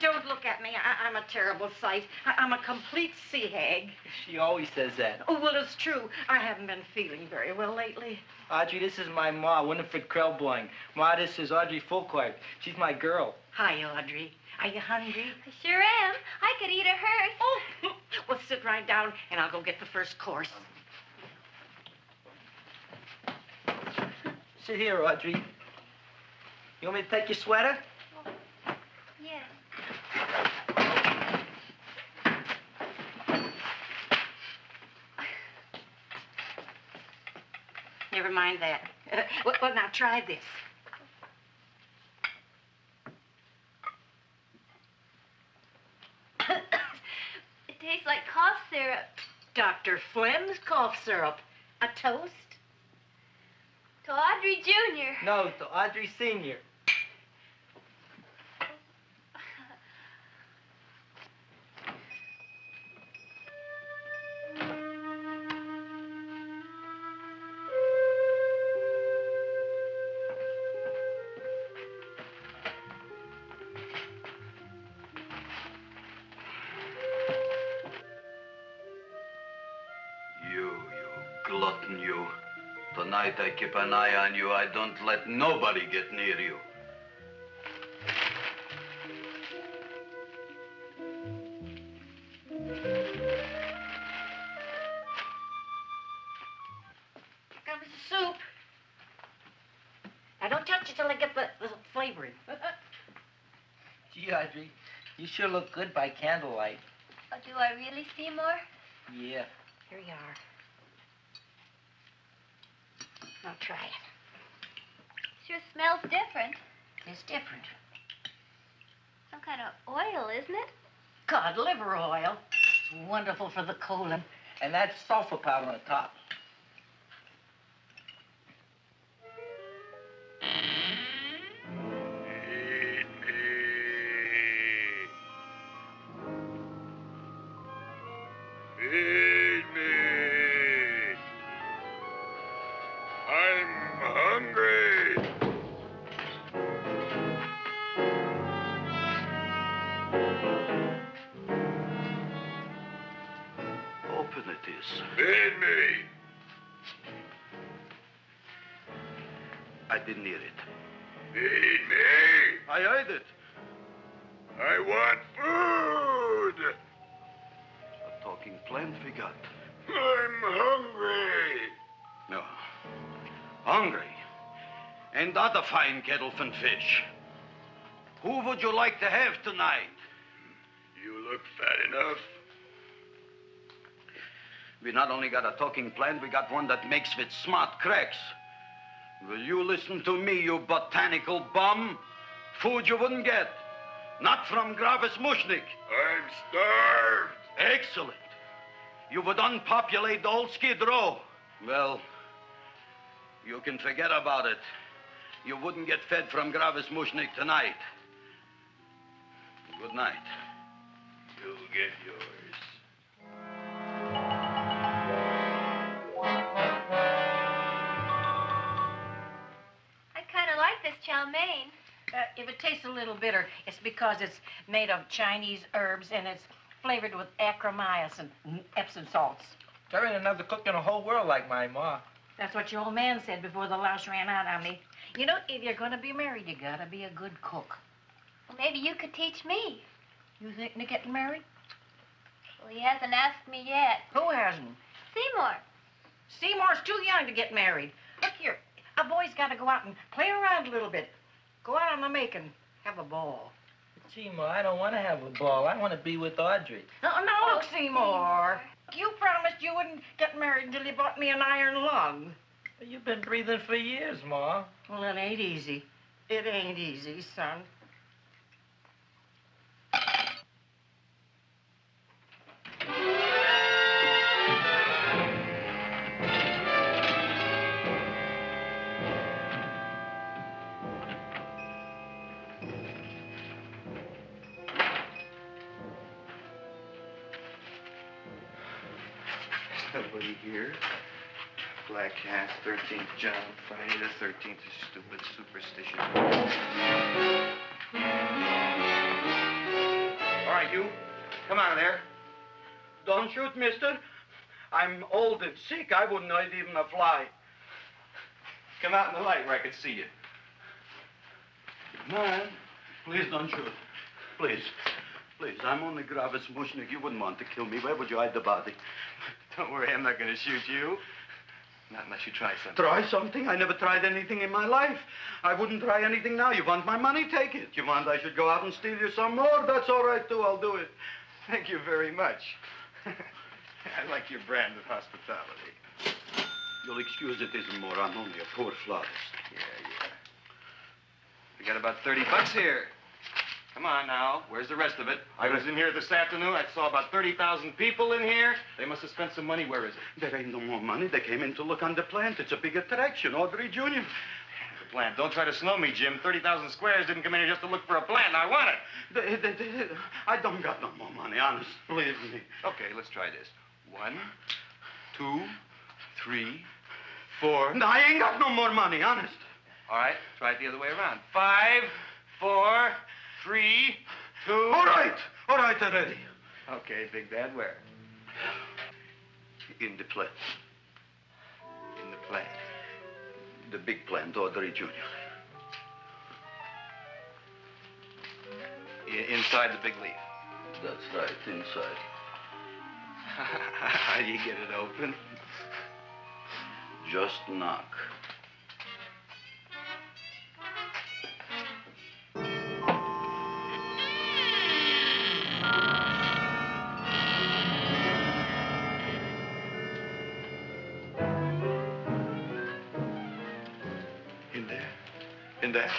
Don't look at me. I'm a terrible sight. I'm a complete sea hag. She always says that. Oh, well, it's true. I haven't been feeling very well lately. Audrey, this is my ma, Winifred Krelboyne. Ma, this is Audrey Fulcourt. She's my girl. Hi, Audrey. Are you hungry? I sure am. I could eat a hearse. Oh, well, sit right down, and I'll go get the first course. Sit here, Audrey. You want me to take your sweater? Yes. Never mind that. Well, now, try this. It tastes like cough syrup. Dr. Flynn's cough syrup. A toast? To Audrey Jr. No, to Audrey Sr. You glutton, you. Tonight I keep an eye on you. I don't let nobody get near you. Comes the soup. Now, don't touch it till I get the flavoring. Gee, Audrey, you sure look good by candlelight. Oh, do I really, Seymour? Yeah. Here you are. Now, try it. Sure smells different. It's different. Some kind of oil, isn't it? Cod liver oil. It's wonderful for the colon. And that's sulfur powder on the top. Feed me. I'm hungry. Open it is. Feed me. I didn't hear it. Feed me. I heard it. I want food. A talking plant we got. I'm hungry. No. Hungry. And that a fine kettle of fish. Who would you like to have tonight? You look fat enough. We not only got a talking plant, we got one that makes with smart cracks. Will you listen to me, you botanical bum? Food you wouldn't get. Not from Gravis Mushnik. I'm starved. Excellent. You would unpopulate the old Skid Row. Well, you can forget about it. You wouldn't get fed from Gravis Mushnik tonight. Good night. You'll get yours. I kind of like this chow mein. If it tastes a little bitter, it's because it's made of Chinese herbs and it's flavored with acromyas and Epsom salts. There ain't another cook in the whole world like my ma. That's what your old man said before the louse ran out on me. You know, if you're going to be married, you got to be a good cook. Well, maybe you could teach me. You think of getting married? Well, he hasn't asked me yet. Who hasn't? Seymour. Seymour's too young to get married. Look here, a boy's got to go out and play around a little bit. Go out on the make and have a ball. Gee, Ma, I don't want to have a ball. I want to be with Audrey. No, look, Seymour. You promised you wouldn't get married until you bought me an iron lung. Well, you've been breathing for years, Ma. Well, it ain't easy. It ain't easy, son. Nobody here. Black Cat, 13th John, Friday the 13th, stupid superstition. All right, you. Come on there. Don't shoot, mister. I'm old and sick. I wouldn't hurt even a fly. Come out in the light where I can see you. Man, please don't shoot. Please. Please, I'm only Gravis Mushnik. You wouldn't want to kill me. Where would you hide the body? Don't worry, I'm not going to shoot you. Not unless you try something. Try something? I never tried anything in my life. I wouldn't try anything now. You want my money? Take it. You want I should go out and steal you some more? That's all right, too. I'll do it. Thank you very much. I like your brand of hospitality. You'll excuse it isn't more. I'm only a poor florist. Yeah. We got about $30 here. Come on now. Where's the rest of it? I was in here this afternoon. I saw about 30,000 people in here. They must have spent some money. Where is it? There ain't no more money. They came in to look on the plant. It's a big attraction. Audrey Jr. The plant. Don't try to snow me, Jim. 30,000 squares didn't come in here just to look for a plant. I want it. I don't got no more money, honest. Believe me. Okay, let's try this. 1, 2, 3, 4. No, I ain't got no more money, honest. All right, try it the other way around. 5, 4, 3, 2. All right already. Okay, Big Bad, where? In the plant. In the plant. The big plant, Audrey Jr. Inside the big leaf. That's right, inside. How do you get it open? Just knock. In there?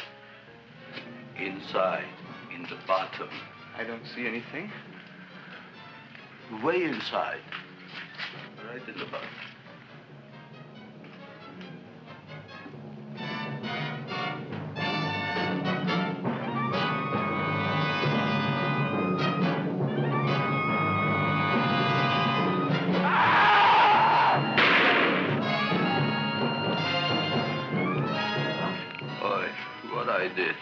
Inside, in the bottom. I don't see anything. Way inside. Right in the bottom. I did.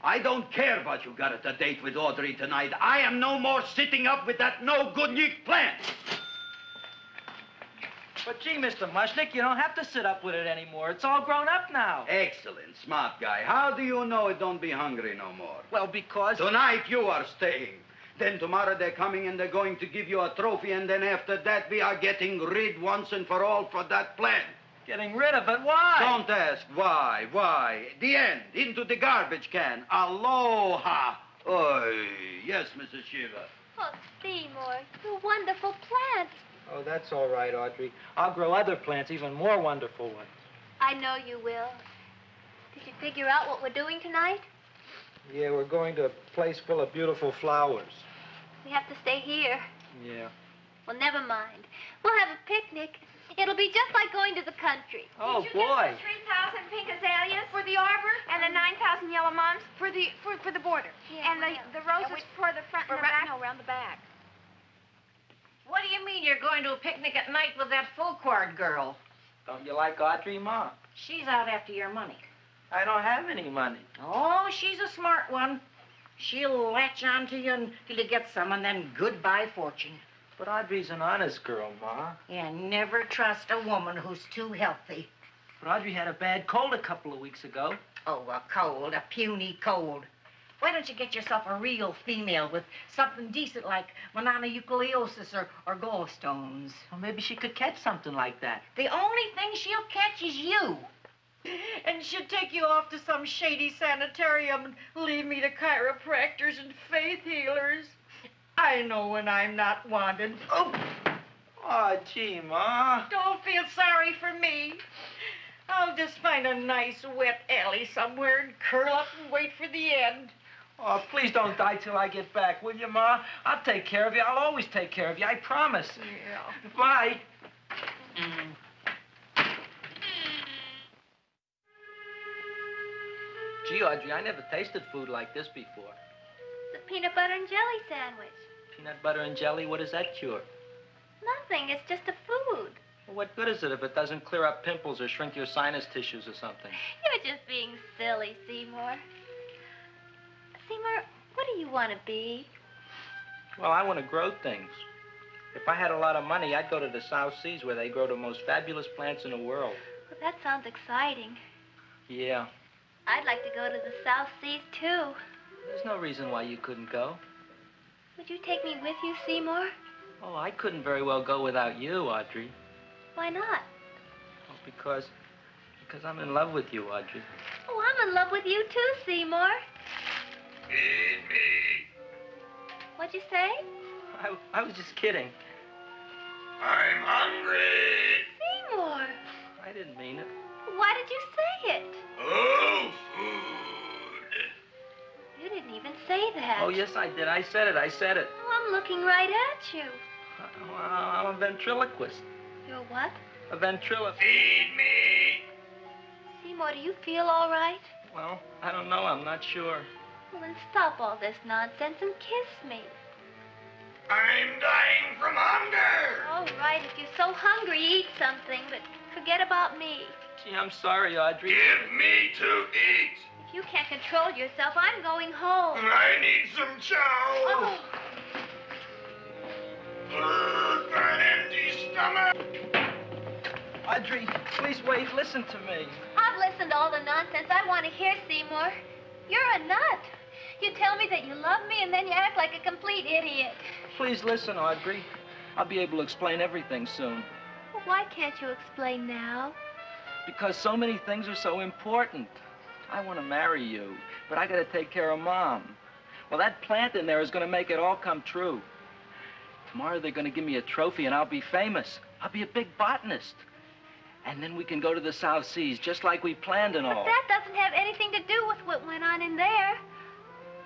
I don't care what you got at the date with Audrey tonight. I am no more sitting up with that no-good Nick plant. But gee, Mr. Mushnik, you don't have to sit up with it anymore. It's all grown up now. Excellent, smart guy. How do you know it don't be hungry no more? Well, because... Tonight you are staying. Then tomorrow they're coming and they're going to give you a trophy, and then after that we are getting rid once and for all for that plant. Getting rid of it? Why? Don't ask why. Why? The end. Into the garbage can. Aloha. Oy. Yes, Mrs. Shiva. Oh, Seymour, you wonderful plant. Oh, that's all right, Audrey. I'll grow other plants, even more wonderful ones. I know you will. Did you figure out what we're doing tonight? Yeah, we're going to a place full of beautiful flowers. We have to stay here. Yeah. Well, never mind. We'll have a picnic. It'll be just like going to the country. Oh, Did you boy. get the 3,000 pink azaleas for the arbor and the 9,000 yellow mums for the border? Yeah, and the roses for the front and the back? No, around the back. What do you mean you're going to a picnic at night with that full-quart girl? Don't you like Audrey, Ma? She's out after your money. I don't have any money. Oh, she's a smart one. She'll latch on to you until you get some, and then goodbye fortune. But Audrey's an honest girl, Ma. Yeah, never trust a woman who's too healthy. But Audrey had a bad cold a couple of weeks ago. Oh, a cold, a puny cold. Why don't you get yourself a real female with something decent like mononucleosis or gallstones? Well, maybe she could catch something like that. The only thing she'll catch is you. And she'll take you off to some shady sanitarium and leave me to chiropractors and faith healers. I know when I'm not wanted. Oh, gee, Ma. Don't feel sorry for me. I'll just find a nice wet alley somewhere and curl up and wait for the end. Oh, please don't die till I get back, will you, Ma? I'll take care of you. I'll always take care of you. I promise. Yeah. Bye. Gee, Audrey, I never tasted food like this before. The peanut butter and jelly sandwich. Peanut butter and jelly, what does that cure? Nothing. It's just a food. Well, what good is it if it doesn't clear up pimples or shrink your sinus tissues or something? You're just being silly, Seymour. Seymour, what do you want to be? Well, I want to grow things. If I had a lot of money, I'd go to the South Seas where they grow the most fabulous plants in the world. Well, that sounds exciting. Yeah. I'd like to go to the South Seas, too. There's no reason why you couldn't go. Would you take me with you, Seymour? Oh, I couldn't very well go without you, Audrey. Why not? Oh, because I'm in love with you, Audrey. Oh, I'm in love with you, too, Seymour. Feed me. What'd you say? I was just kidding. I'm hungry. Seymour. I didn't mean it. Why did you say it? Oh, food. You didn't even say that. Oh, yes, I did. I said it. Oh, I'm looking right at you. Well, I'm a ventriloquist. You're what? A ventriloquist. Feed me. Seymour, do you feel all right? Well, I don't know. I'm not sure. Well, then stop all this nonsense and kiss me. I'm dying from hunger. All right, if you're so hungry, eat something, but forget about me. Gee, I'm sorry, Audrey. Give me to eat. If you can't control yourself, I'm going home. I need some chow. Oh. For an empty stomach. Audrey, please wait. Listen to me. I've listened to all the nonsense I want to hear, Seymour. You're a nut. You tell me that you love me, and then you act like a complete idiot. Please listen, Audrey. I'll be able to explain everything soon. Well, why can't you explain now? Because so many things are so important. I want to marry you, but I got to take care of Mom. Well, that plant in there is going to make it all come true. Tomorrow they're going to give me a trophy, and I'll be famous. I'll be a big botanist. And then we can go to the South Seas, just like we planned and all. But that doesn't have anything to do with what went on in there.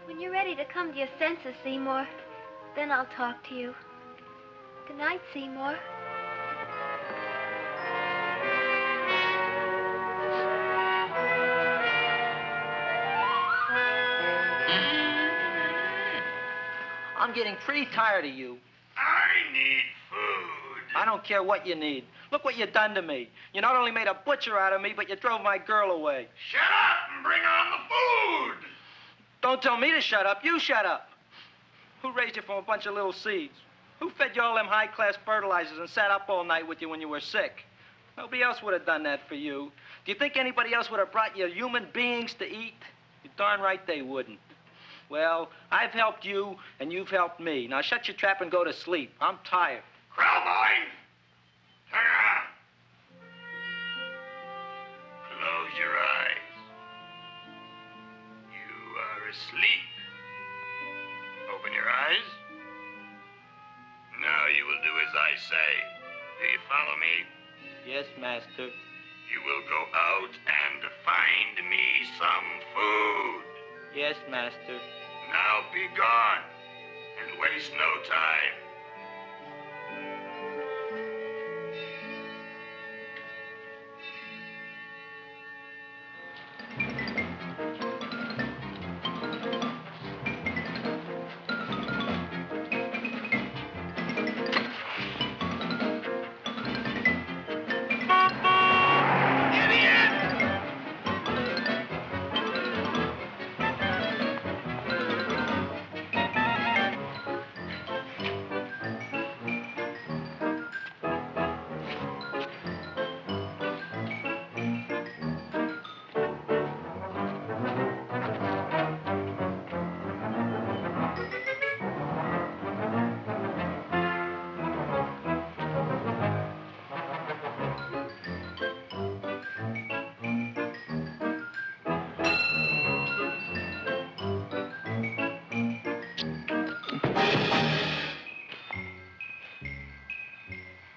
When you're ready to come to your senses, Seymour, then I'll talk to you. Good night, Seymour. I'm getting pretty tired of you. I need food. I don't care what you need. Look what you've done to me. You not only made a butcher out of me, but you drove my girl away. Shut up and bring on the food. Don't tell me to shut up. You shut up. Who raised you from a bunch of little seeds? Who fed you all them high-class fertilizers and sat up all night with you when you were sick? Nobody else would have done that for you. Do you think anybody else would have brought you human beings to eat? You're darn right they wouldn't. Well, I've helped you, and you've helped me. Now shut your trap and go to sleep. I'm tired. Krellboy, turn around. Close your eyes. You are asleep. Open your eyes. Now you will do as I say. Do you follow me? Yes, Master. You will go out and find me some food. Yes, master. Now be gone, and waste no time.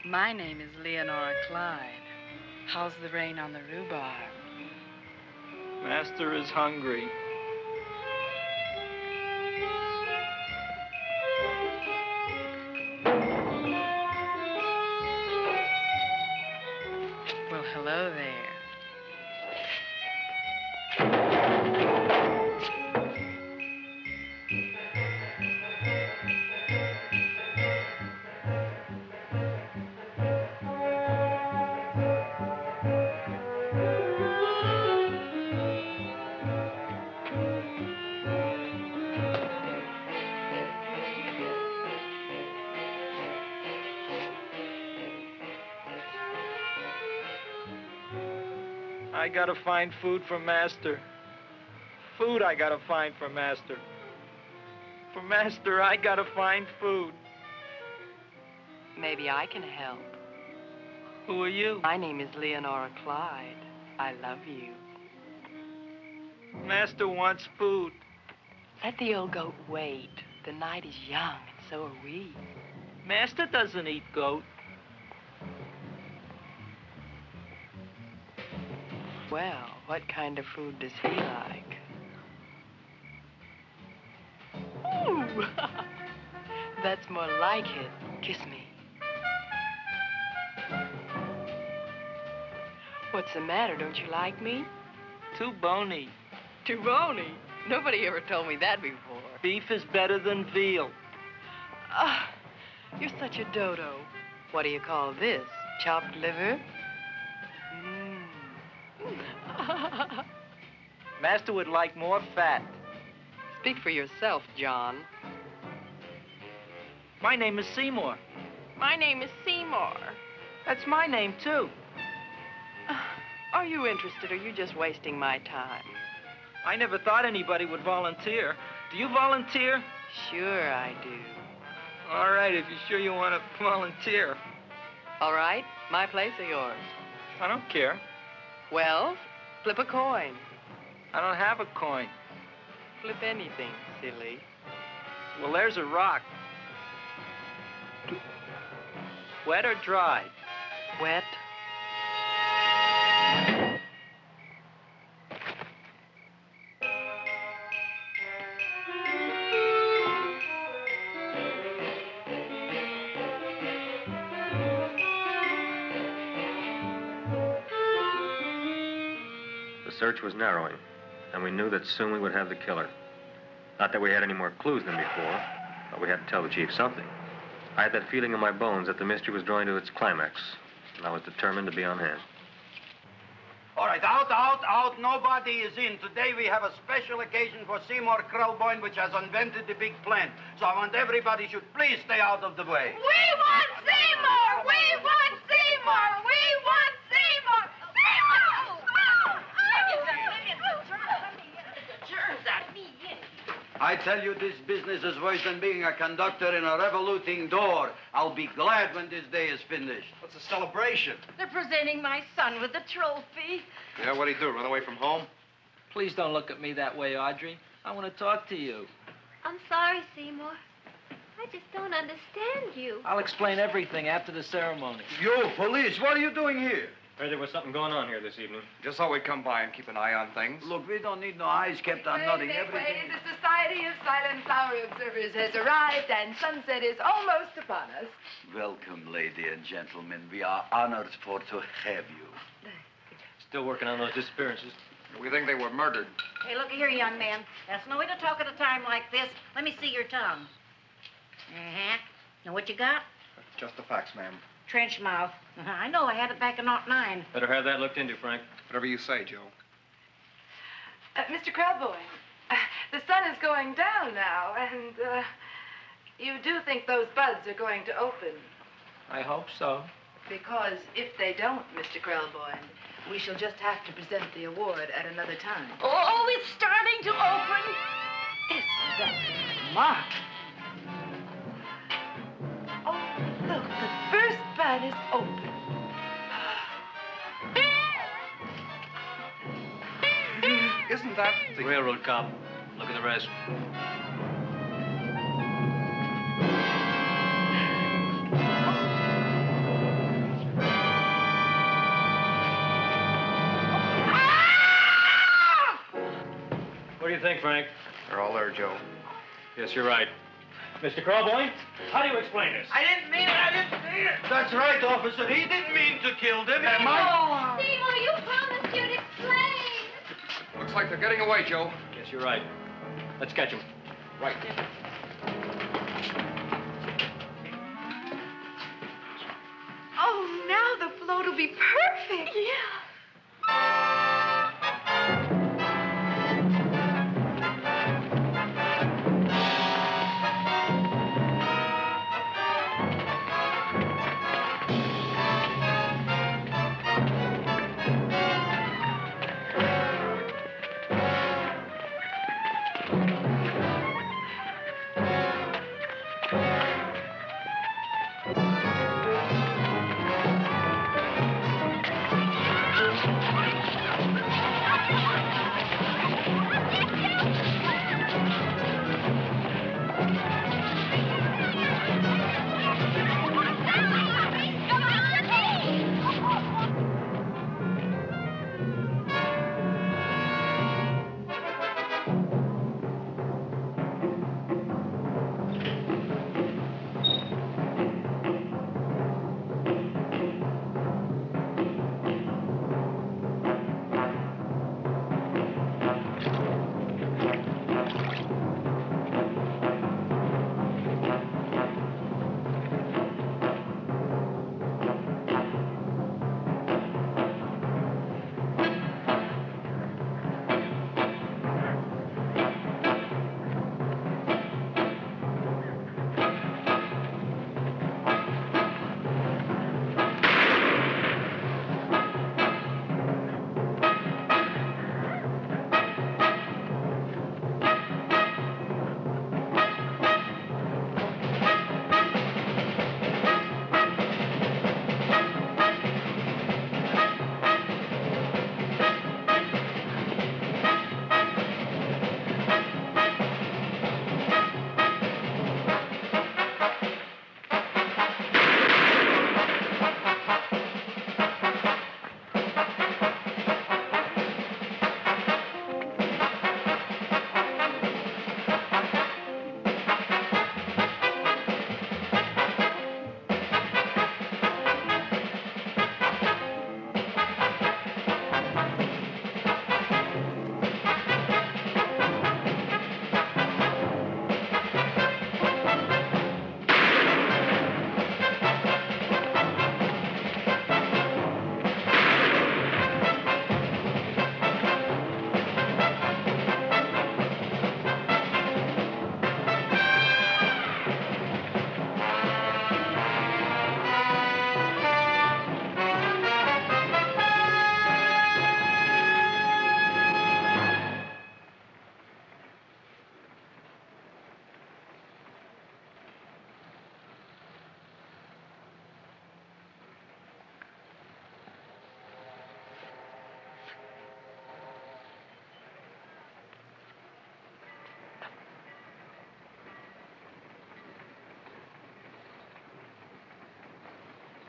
My name is Leonora Clyde. How's the rain on the rhubarb? Master is hungry. Well, hello there. I gotta find food for Master. Food I gotta find for Master. For Master, I gotta find food. Maybe I can help. Who are you? My name is Leonora Clyde. I love you. Master wants food. Let the old goat wait. The night is young, and so are we. Master doesn't eat goat. Well, what kind of food does he like? Ooh! That's more like it. Kiss me. What's the matter? Don't you like me? Too bony. Too bony? Nobody ever told me that before. Beef is better than veal. Ah, you're such a dodo. What do you call this? Chopped liver? Master would like more fat. Speak for yourself, John. My name is Seymour. My name is Seymour. That's my name, too. Are you interested, or are you just wasting my time? I never thought anybody would volunteer. Do you volunteer? Sure I do. All right, if you're sure you want to volunteer. All right, my place or yours? I don't care. Well, flip a coin. I don't have a coin. Flip anything, silly. Well, there's a rock. Wet or dry? Wet. The search was narrowing, and we knew that soon we would have the killer. Not that we had any more clues than before, but we had to tell the chief something. I had that feeling in my bones that the mystery was drawing to its climax, and I was determined to be on hand. All right, out. Nobody is in. Today we have a special occasion for Seymour Krelboyne, which has invented the big plan. So I want everybody should please stay out of the way. We want Seymour! We want Seymour! We want Seymour! Seymour! I tell you, this business is worse than being a conductor in a revoluting door. I'll be glad when this day is finished. What's a celebration? They're presenting my son with a trophy. Yeah, what'd he do, run away from home? Please don't look at me that way, Audrey. I want to talk to you. I'm sorry, Seymour. I just don't understand you. I'll explain everything after the ceremony. You, police, what are you doing here? Heard there was something going on here this evening. Just thought we'd come by and keep an eye on things. Look, we don't need no eyes kept on nothing. Everything. The Society of Silent Flower Observers has arrived, and sunset is almost upon us. Welcome, lady and gentlemen. We are honored for to have you. Still working on those disappearances. We think they were murdered. Hey, look here, young man. That's no way to talk at a time like this. Let me see your tongue. Uh-huh. Know what you got? Just the facts, ma'am. Trench mouth. I know. I had it back in '09. Better have that looked into, Frank. Whatever you say, Joe. Mr. Krelboyne, the sun is going down now, and you do think those buds are going to open? I hope so. Because if they don't, Mr. Krelboyne, we shall just have to present the award at another time. Oh, it's starting to open. Isn't that remarkable? Oh, look, the first bud is open. Isn't that the railroad cop? Look at the rest. What do you think, Frank? They're all there, Joe. Yes, you're right. Mr. Krelboyne, how do you explain this? I didn't mean it. I didn't mean it. That's right, officer. He didn't mean to kill them. Am I? Seymour, you promised you'd explain. Looks like they're getting away, Joe. Yes, you're right. Let's catch him. Right. Oh, now the float will be perfect. Yeah.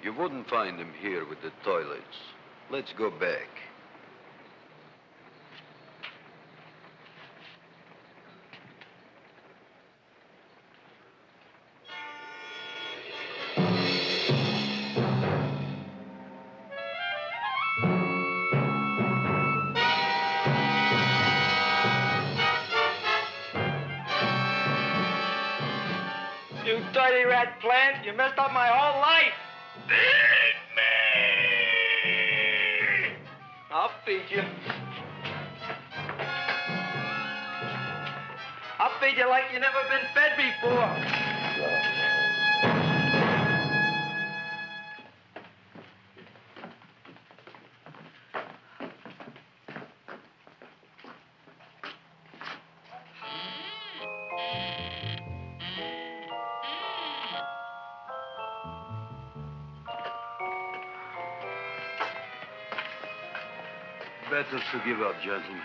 You wouldn't find him here with the toilets. Let's go back. You dirty rat plant, you messed up my whole life. Feed me! I'll feed you. I'll feed you like you've never been fed before. Better to give up, gentlemen.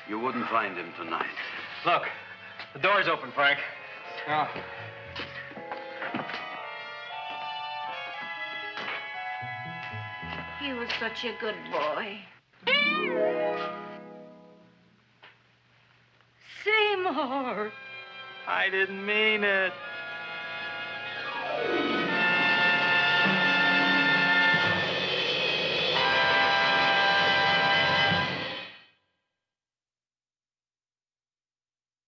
You wouldn't find him tonight. Look, the door's open, Frank. Oh. He was such a good boy. Seymour! I didn't mean it.